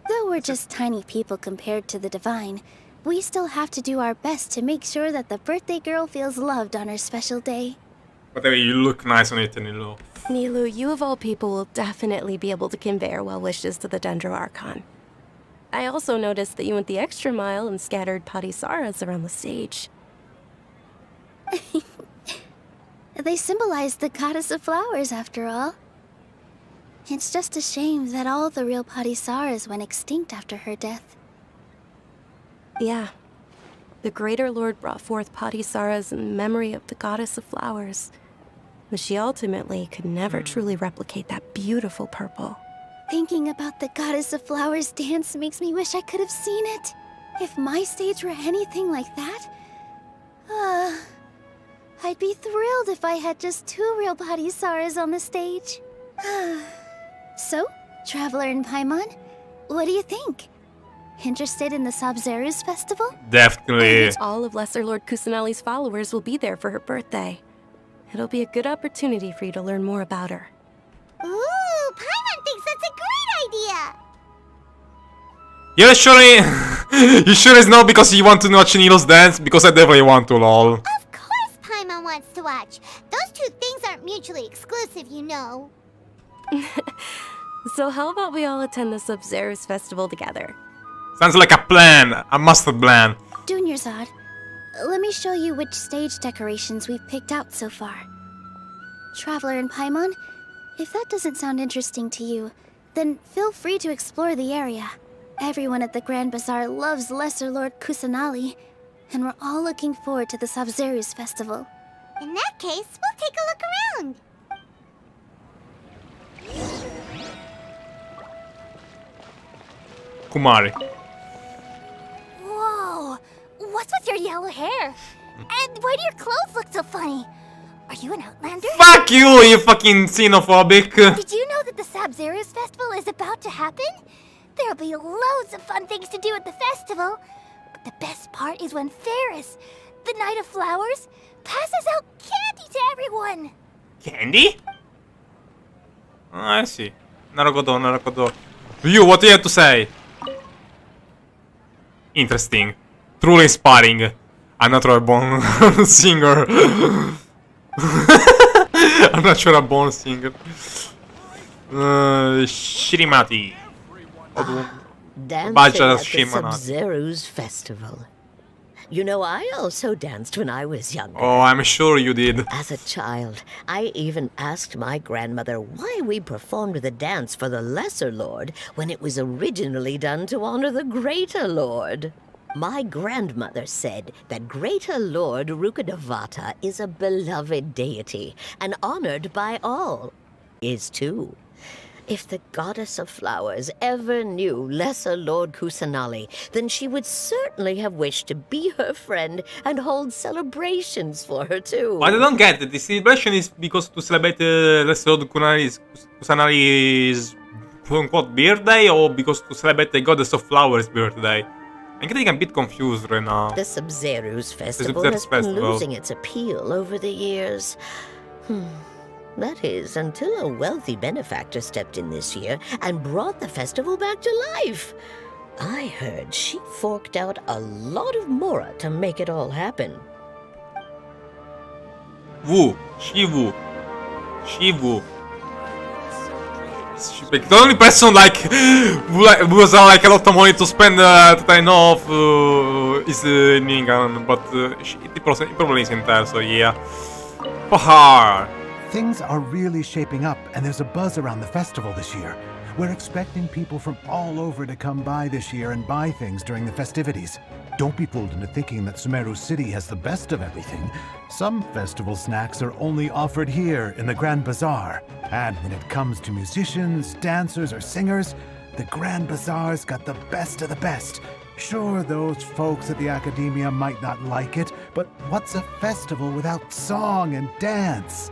[SPEAKER 5] Though we're just tiny people compared to the Divine, we still have to do our best to make sure that the birthday girl feels loved on her special day.
[SPEAKER 1] Whatever, you look nice on it, Nilou.
[SPEAKER 12] Nilou, you of all people will definitely be able to convey our well wishes to the Dendro Archon. I also noticed that you went the extra mile and scattered parisaras around the stage.
[SPEAKER 5] They symbolize the Goddess of Flowers, after all. It's just a shame that all the real parisaras went extinct after her death.
[SPEAKER 12] Yeah. The Greater Lord brought forth parisaras in memory of the Goddess of Flowers. But she ultimately could never truly replicate that beautiful purple.
[SPEAKER 5] Thinking about the Goddess of Flowers dance makes me wish I could have seen it. If my stage were anything like that, I'd be thrilled if I had just 2 real parisaras on the stage. So, Traveler in Paimon, what do you think? Interested in the Sub-Zero's festival?
[SPEAKER 1] Definitely.
[SPEAKER 12] All of Lesser Lord Kusanali's followers will be there for her birthday. It'll be a good opportunity for you to learn more about her.
[SPEAKER 6] Ooh, Paimon thinks that's a great idea!
[SPEAKER 1] You're sure you sure it's not because you want to watch Nilo's dance? Because I definitely want to, lol.
[SPEAKER 6] Of course Paimon wants to watch. Those two things aren't mutually exclusive, you know.
[SPEAKER 12] So how about we all attend the Sub-Zero's festival together?
[SPEAKER 1] Sounds like a plan. A master plan.
[SPEAKER 5] Dunyarzad, let me show you which stage decorations we've picked out so far. Traveler and Paimon, if that doesn't sound interesting to you, then feel free to explore the area. Everyone at the Grand Bazaar loves Lesser Lord Kusanali, and we're all looking forward to the Sub-Zero's festival.
[SPEAKER 6] In that case, we'll take a look around.
[SPEAKER 1] Kumari.
[SPEAKER 5] Whoa! What's with your yellow hair? And why do your clothes look so funny? Are you an Outlander?
[SPEAKER 1] Fuck you fucking xenophobic.
[SPEAKER 5] Did you know that the Sub-Zero's festival is about to happen? There'll be loads of fun things to do at the festival. But the best part is when Ferris, the Knight of Flowers, passes out candy to everyone.
[SPEAKER 1] Candy? Oh, I see. Narukodo. You, what do you have to say? Interesting. Truly inspiring. I'm not a born singer. I'm not sure a born singer. Shirimati.
[SPEAKER 17] Dancing at the Sub-Zero's festival. You know, I also danced when I was younger.
[SPEAKER 1] Oh, I'm sure you did.
[SPEAKER 17] As a child, I even asked my grandmother why we performed the dance for the Lesser Lord when it was originally done to honor the Greater Lord. My grandmother said that Greater Lord Rukkhadevata is a beloved deity and honored by all. Is too. If the goddess of flowers ever knew Lesser Lord Kusanali, then she would certainly have wished to be her friend and hold celebrations for her too.
[SPEAKER 1] But I don't get it. The celebration is because to celebrate Lesser Lord Kusanali's quote-unquote birthday, or because to celebrate the goddess of flowers' birthday? I'm getting a bit confused right now.
[SPEAKER 17] The Sub-Zero's festival has been losing its appeal over the years. That is, until a wealthy benefactor stepped in this year and brought the festival back to life. I heard she forked out a lot of mora to make it all happen.
[SPEAKER 1] Shivu. The only person like who has like a lot of money to spend time off is Ningan, but it probably isn't there, so yeah. For her.
[SPEAKER 18] Things are really shaping up, and there's a buzz around the festival this year. We're expecting people from all over to come by this year and buy things during the festivities. Don't be fooled into thinking that Sumeru City has the best of everything. Some festival snacks are only offered here in the Grand Bazaar. And when it comes to musicians, dancers, or singers, the Grand Bazaar's got the best of the best. Sure, those folks at the Academia might not like it, but what's a festival without song and dance?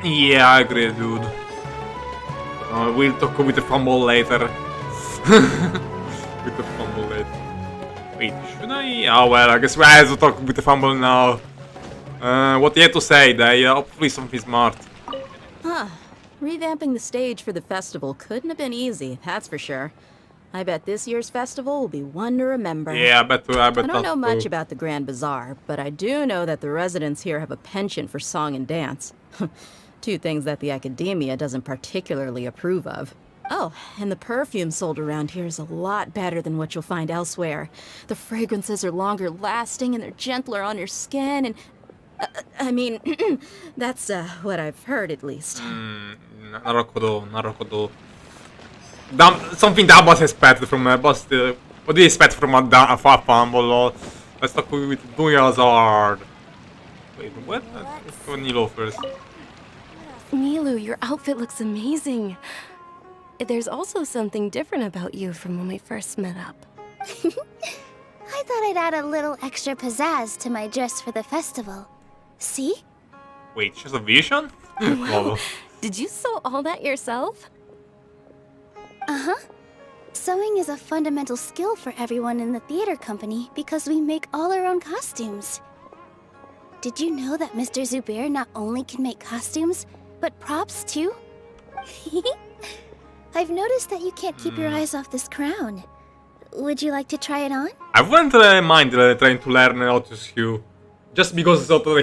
[SPEAKER 1] Yeah, I agree, dude. We'll talk with the fumble later. With the fumble later. Wait, should I? Oh well, I guess we have to talk with the fumble now. What do you have to say, Day? Hopefully something smart.
[SPEAKER 14] Huh. Revamping the stage for the festival couldn't have been easy, that's for sure. I bet this year's festival will be one to remember.
[SPEAKER 1] Yeah, I bet
[SPEAKER 14] I don't know much about the Grand Bazaar, but I do know that the residents here have a penchant for song and dance. Two things that the Academia doesn't particularly approve of. Oh, and the perfume sold around here is a lot better than what you'll find elsewhere. The fragrances are longer lasting and they're gentler on your skin and... I mean, that's what I've heard at least.
[SPEAKER 1] Narukodo. Something that was expected from a boss. What do you expect from a fumble? Let's talk with Dunyarzad. Wait, what? Let's go Nilo first.
[SPEAKER 12] Nilu, your outfit looks amazing. There's also something different about you from when we first met up.
[SPEAKER 5] I thought I'd add a little extra pizzazz to my dress for the festival. See?
[SPEAKER 1] Wait, she's a vision?
[SPEAKER 12] Wow. Did you sew all that yourself?
[SPEAKER 5] Uh-huh. Sewing is a fundamental skill for everyone in the theater company because we make all our own costumes. Did you know that Mr. Zubair not only can make costumes, but props too? I've noticed that you can't keep your eyes off this crown. Would you like to try it on?
[SPEAKER 1] I wouldn't mind trying to learn how to sew. Just because I thought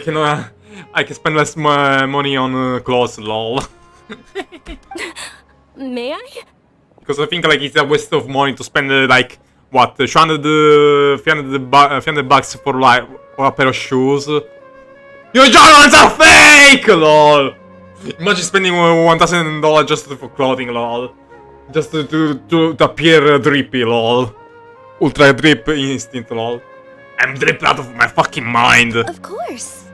[SPEAKER 1] I can spend less money on clothes, lol.
[SPEAKER 10] May I?
[SPEAKER 1] Because I think like it's a waste of money to spend like what 300 bucks for like for a pair of shoes. Your Jordans are fake, lol. Imagine spending $1,000 just for clothing, lol. Just to appear drippy, lol. Ultra drip instinct, lol. I'm dripped out of my fucking mind.
[SPEAKER 5] Of course.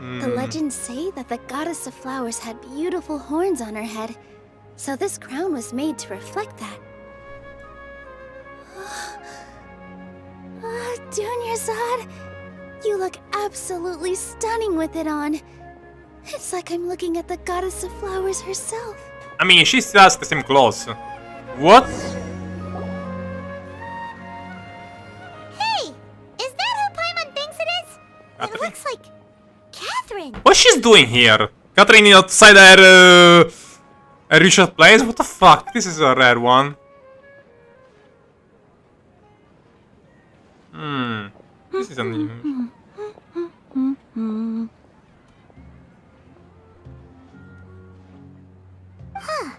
[SPEAKER 5] The legends say that the goddess of flowers had beautiful horns on her head, so this crown was made to reflect that. Dunyarzad, you look absolutely stunning with it on. It's like I'm looking at the goddess of flowers herself.
[SPEAKER 1] I mean, she still has the same clothes. What?
[SPEAKER 6] Hey! Is that who Paimon thinks it is? It looks like Catherine.
[SPEAKER 1] What she's doing here? Catherine outside her Richard place? What the fuck? This is a rare one. This is unusual.
[SPEAKER 6] Huh.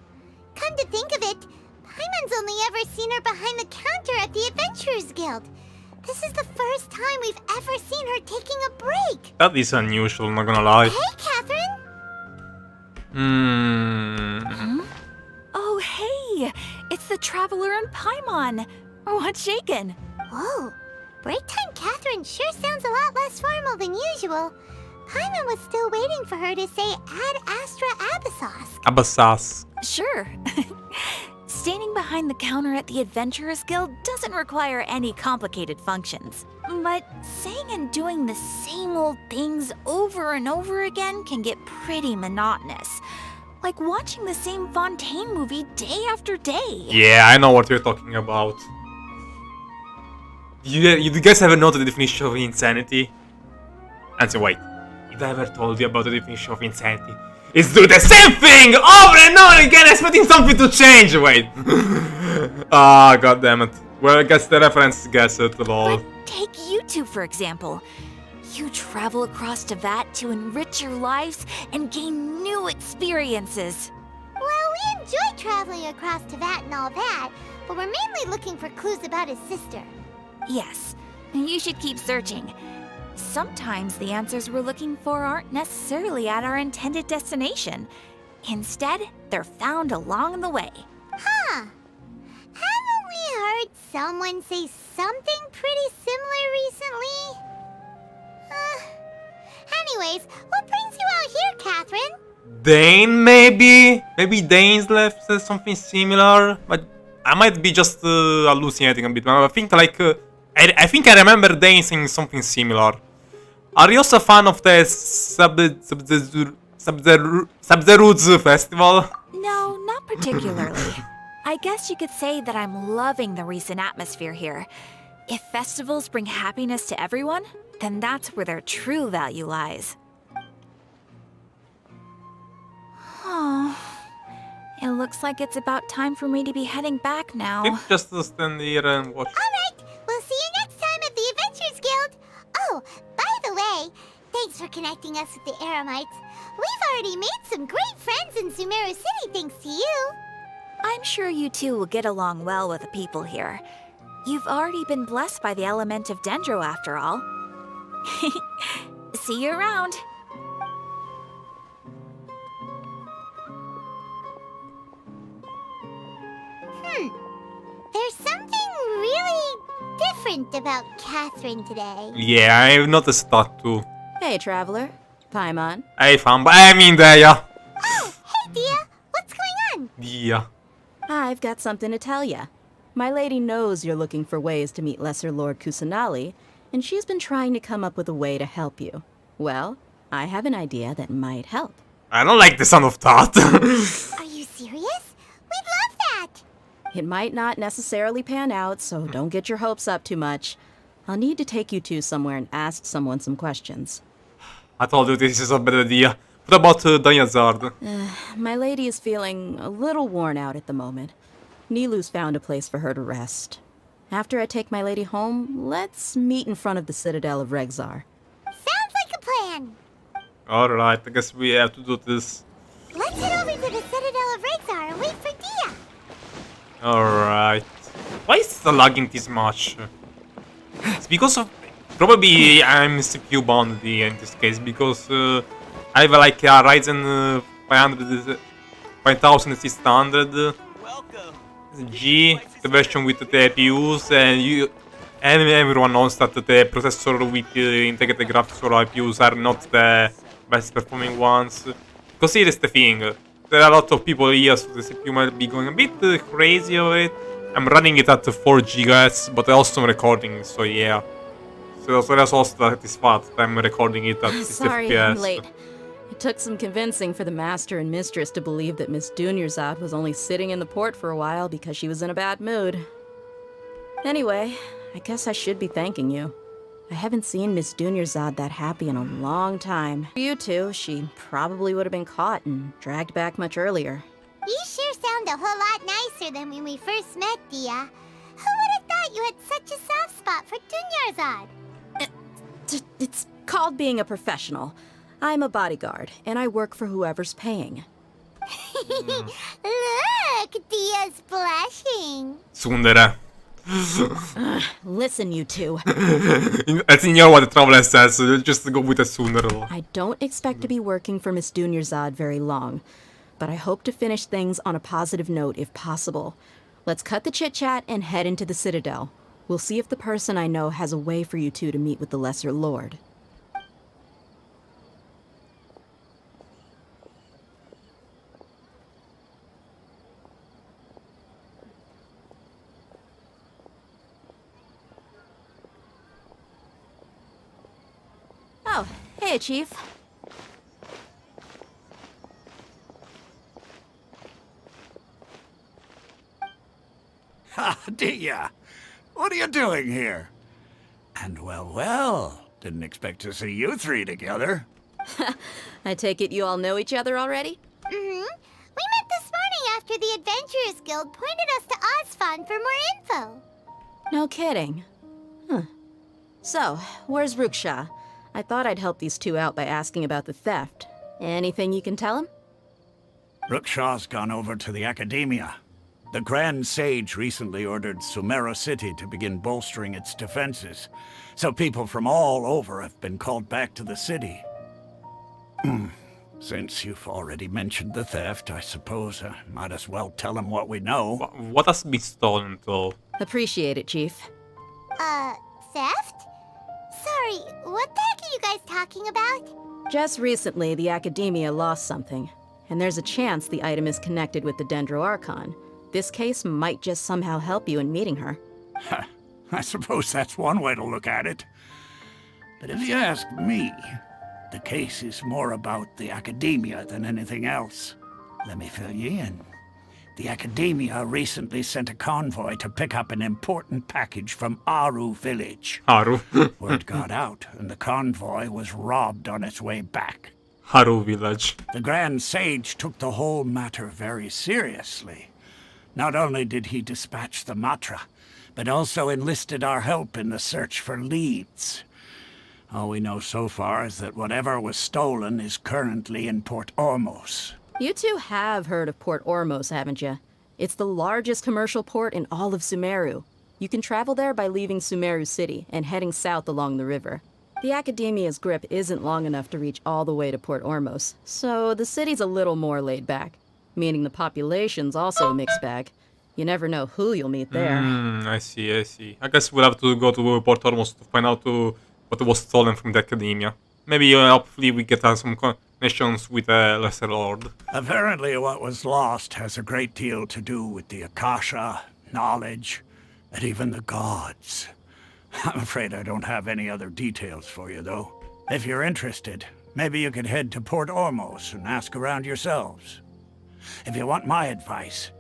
[SPEAKER 6] Come to think of it, Paimon's only ever seen her behind the counter at the Adventurers Guild. This is the first time we've ever seen her taking a break.
[SPEAKER 1] That is unusual, not gonna lie.
[SPEAKER 6] Hey, Catherine!
[SPEAKER 10] Oh, hey! It's the Traveler and Paimon! What's shaken?
[SPEAKER 6] Whoa. Break time Catherine sure sounds a lot less formal than usual. Paimon was still waiting for her to say Ad Astra Abyssos.
[SPEAKER 1] Abyssos.
[SPEAKER 10] Sure. Standing behind the counter at the Adventurers Guild doesn't require any complicated functions. But saying and doing the same old things over and over again can get pretty monotonous. Like watching the same Fontaine movie day after day.
[SPEAKER 1] Yeah, I know what you're talking about. You guys ever know the definition of insanity? And so wait, did I ever told you about the definition of insanity? It's do the same thing over and over again, expecting something to change. Wait. Ah, god damn it. Well, I guess the reference gets it, lol.
[SPEAKER 10] But take you two, for example. You travel across Teyvat to enrich your lives and gain new experiences.
[SPEAKER 6] Well, we enjoy traveling across Teyvat and all that, but we're mainly looking for clues about his sister.
[SPEAKER 10] Yes, and you should keep searching. Sometimes the answers we're looking for aren't necessarily at our intended destination. Instead, they're found along the way.
[SPEAKER 6] Huh. Haven't we heard someone say something pretty similar recently? Anyways, what brings you out here, Catherine?
[SPEAKER 1] Dane, maybe? Maybe Dane's left says something similar, but I might be just hallucinating a bit. I think like I think I remember Dane saying something similar. Are you also a fan of the Subzeruz festival?
[SPEAKER 10] No, not particularly. I guess you could say that I'm loving the recent atmosphere here. If festivals bring happiness to everyone, then that's where their true value lies. Oh, it looks like it's about time for me to be heading back now.
[SPEAKER 1] Just to stand here and watch.
[SPEAKER 6] Alright, we'll see you next time at the Adventurers Guild. Oh, by the way, thanks for connecting us with the Eremites. We've already made some great friends in Sumeru City thanks to you.
[SPEAKER 10] I'm sure you two will get along well with the people here. You've already been blessed by the element of Dendro after all. See you around.
[SPEAKER 6] There's something really different about Catherine today.
[SPEAKER 1] Yeah, I've noticed that too.
[SPEAKER 14] Hey, Traveler. Paimon.
[SPEAKER 1] Hey, fam, I mean Deya.
[SPEAKER 6] Oh, hey, Dia. What's going on?
[SPEAKER 1] Deya.
[SPEAKER 14] I've got something to tell ya. My lady knows you're looking for ways to meet Lesser Lord Kusanali, and she's been trying to come up with a way to help you. Well, I have an idea that might help.
[SPEAKER 1] I don't like the sound of that.
[SPEAKER 6] Are you serious? We'd love that.
[SPEAKER 14] It might not necessarily pan out, so don't get your hopes up too much. I'll need to take you two somewhere and ask someone some questions.
[SPEAKER 1] I told you this is a bad idea. What about Diazard?
[SPEAKER 14] My lady is feeling a little worn out at the moment. Nilu's found a place for her to rest. After I take my lady home, let's meet in front of the Citadel of Rexar.
[SPEAKER 6] Sounds like a plan.
[SPEAKER 1] Alright, I guess we have to do this.
[SPEAKER 6] Let's head over to the Citadel of Rexar and wait for Dia.
[SPEAKER 1] Alright. Why is it lagging this much? It's because of... Probably I'm CPU bound in this case, because I have like a Ryzen 5600 G, the version with the APUs, and everyone knows that the processor with integrated graphics or IPUs are not the best performing ones. Because here's the thing, there are a lot of people here, so the CPU might be going a bit crazy over it. I'm running it at 4 GHz, but I also am recording, so yeah. So there's also this fact that I'm recording it at 60
[SPEAKER 14] Sorry,
[SPEAKER 1] FPS.
[SPEAKER 14] I'm late. It took some convincing for the master and mistress to believe that Miss Dunyarzad was only sitting in the port for a while because she was in a bad mood. Anyway, I guess I should be thanking you. I haven't seen Miss Dunyarzad that happy in a long time. For you two, she probably would have been caught and dragged back much earlier.
[SPEAKER 6] You sure sound a whole lot nicer than when we first met, Dia. Who would have thought you had such a soft spot for Dunyarzad?
[SPEAKER 14] It's called being a professional. I'm a bodyguard, and I work for whoever's paying.
[SPEAKER 6] Look, Dia's blushing.
[SPEAKER 1] Tsundere.
[SPEAKER 14] Listen, you two.
[SPEAKER 1] Let's ignore what the traveler says, just go with the Tsundere.
[SPEAKER 14] I don't expect to be working for Miss Dunyarzad very long, but I hope to finish things on a positive note if possible. Let's cut the chit-chat and head into the Citadel. We'll see if the person I know has a way for you two to meet with the Lesser Lord. Oh, hey, Chief.
[SPEAKER 11] Ha, Dia! What are you doing here? And well, didn't expect to see you three together.
[SPEAKER 14] I take it you all know each other already?
[SPEAKER 6] Mm-hmm. We met this morning after the Adventurers Guild pointed us to Osfon for more info.
[SPEAKER 14] No kidding. Huh. So, where's Ruksha? I thought I'd help these two out by asking about the theft. Anything you can tell him?
[SPEAKER 11] Ruksha's gone over to the Academia. The Grand Sage recently ordered Sumeru City to begin bolstering its defenses, so people from all over have been called back to the city. Since you've already mentioned the theft, I suppose I might as well tell them what we know.
[SPEAKER 1] What has been stolen, though?
[SPEAKER 14] Appreciate it, Chief.
[SPEAKER 6] Theft? Sorry, what the heck are you guys talking about?
[SPEAKER 14] Just recently, the Academia lost something, and there's a chance the item is connected with the Dendro Archon. This case might just somehow help you in meeting her.
[SPEAKER 11] I suppose that's one way to look at it. But if you ask me, the case is more about the Academia than anything else. Let me fill you in. The Academia recently sent a convoy to pick up an important package from Aru village.
[SPEAKER 1] Haru.
[SPEAKER 11] Word got out, and the convoy was robbed on its way back.
[SPEAKER 1] Haru village.
[SPEAKER 11] The Grand Sage took the whole matter very seriously. Not only did he dispatch the Matra, but also enlisted our help in the search for leads. All we know so far is that whatever was stolen is currently in Port Ormos.
[SPEAKER 14] You two have heard of Port Ormos, haven't you? It's the largest commercial port in all of Sumeru. You can travel there by leaving Sumeru City and heading south along the river. The Academia's grip isn't long enough to reach all the way to Port Ormos, so the city's a little more laid back, meaning the population's also a mixed bag. You never know who you'll meet there.
[SPEAKER 1] I see. I guess we'll have to go to Port Ormos to find out what was stolen from the Academia. Maybe hopefully we get some connections with a Lesser Lord.
[SPEAKER 11] Apparently what was lost has a great deal to do with the Akasha, knowledge, and even the gods. I'm afraid I don't have any other details for you, though. If you're interested, maybe you could head to Port Ormos and ask around yourselves. If you want my advice,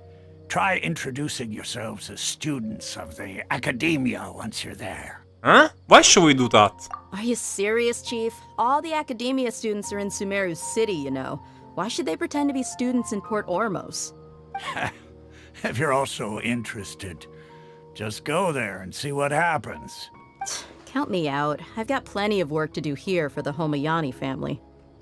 [SPEAKER 11] try introducing yourselves as students of the Academia once you're there.
[SPEAKER 1] Huh? Why should we do that?
[SPEAKER 14] Are you serious, Chief? All the academia students are in Sumeru City, you know. Why should they pretend to be students in Port Ormos?
[SPEAKER 11] If you're also interested, just go there and see what happens.
[SPEAKER 14] Count me out. I've got plenty of work to do here for the Homayani family.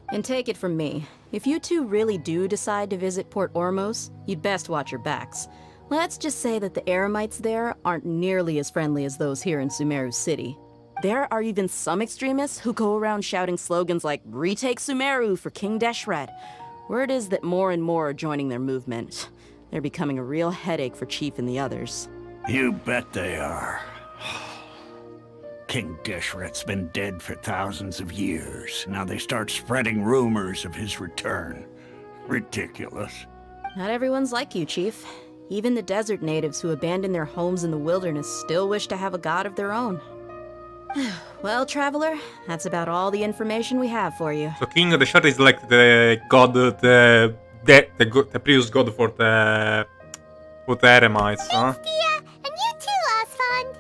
[SPEAKER 14] And take it from me, if you two really do decide to visit Port Ormos, you'd best watch your backs. Let's just say that the Eremites there aren't nearly as friendly as those here in Sumeru City. There are even some extremists who go around shouting slogans like, "Retake Sumeru for King Deshret." Word is that more and more are joining their movement. They're becoming a real headache for Chief and the others.
[SPEAKER 11] You bet they are. King Deshret's been dead for thousands of years. Now they start spreading rumors of his return. Ridiculous.
[SPEAKER 14] Not everyone's like you, Chief. Even the desert natives who abandoned their homes in the wilderness still wish to have a god of their own. Well, Traveler, that's about all the information we have for you.
[SPEAKER 1] So King of the Shard is like the god, the previous god for the Eremites, huh?
[SPEAKER 6] Thanks, Dia! And you too, Osfond!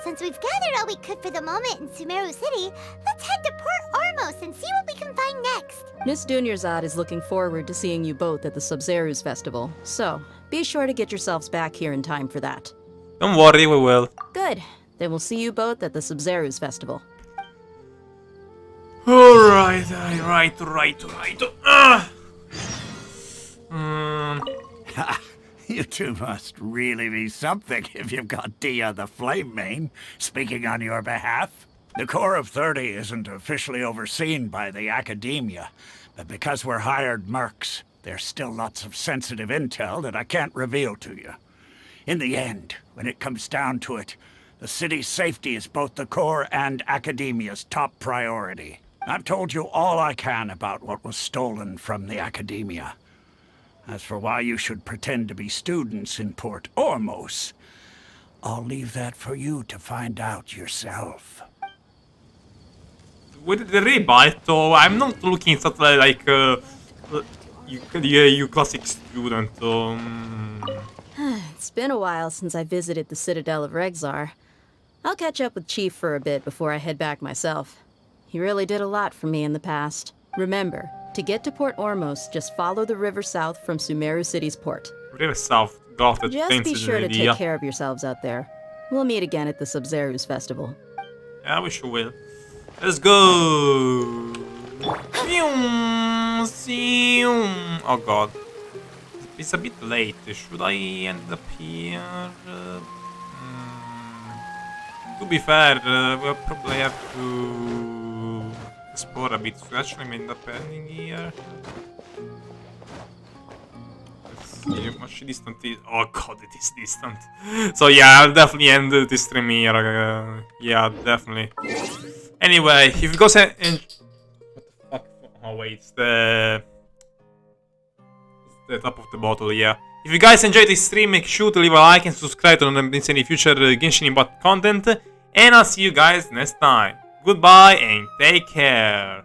[SPEAKER 6] Since we've gathered all we could for the moment in Sumeru City, let's head to Port Ormos and see what we can find next.
[SPEAKER 14] Miss Dunyarzad is looking forward to seeing you both at the Sub-Zerus Festival, so be sure to get yourselves back here in time for that.
[SPEAKER 1] Don't worry, we will.
[SPEAKER 14] Good. Then we'll see you both at the Sub-Zerus Festival.
[SPEAKER 1] Alright, right.
[SPEAKER 11] You two must really be something if you've got Dia the Flame Mane speaking on your behalf. The Corps of 30 isn't officially overseen by the Academia, but because we're hired mercs, there's still lots of sensitive intel that I can't reveal to you. In the end, when it comes down to it, the city's safety is both the Corps and Academia's top priority. I've told you all I can about what was stolen from the Academia. As for why you should pretend to be students in Port Ormos, I'll leave that for you to find out yourself.
[SPEAKER 1] With the rebite, though, I'm not looking at that like you classic student.
[SPEAKER 14] It's been a while since I visited the Citadel of Regzar. I'll catch up with Chief for a bit before I head back myself. He really did a lot for me in the past. Remember, to get to Port Ormos, just follow the river south from Sumeru City's port.
[SPEAKER 1] River south, got it.
[SPEAKER 14] Just be sure to take care of yourselves out there. We'll meet again at the Sub-Zerus Festival.
[SPEAKER 1] Yeah, we sure will. Let's go! Oh god. It's a bit late. Should I end up here? To be fair, we'll probably have to explore a bit. So actually, I may end up ending here. Let's see how much distant it is. Oh god, it is distant. So yeah, I'll definitely end this stream here. Yeah, definitely. Anyway, if you guys what the fuck? Oh wait, it's the top of the bottle, yeah. If you guys enjoyed this stream, make sure to leave a like and subscribe to not miss any future Genshin Impact content. And I'll see you guys next time. Goodbye and take care.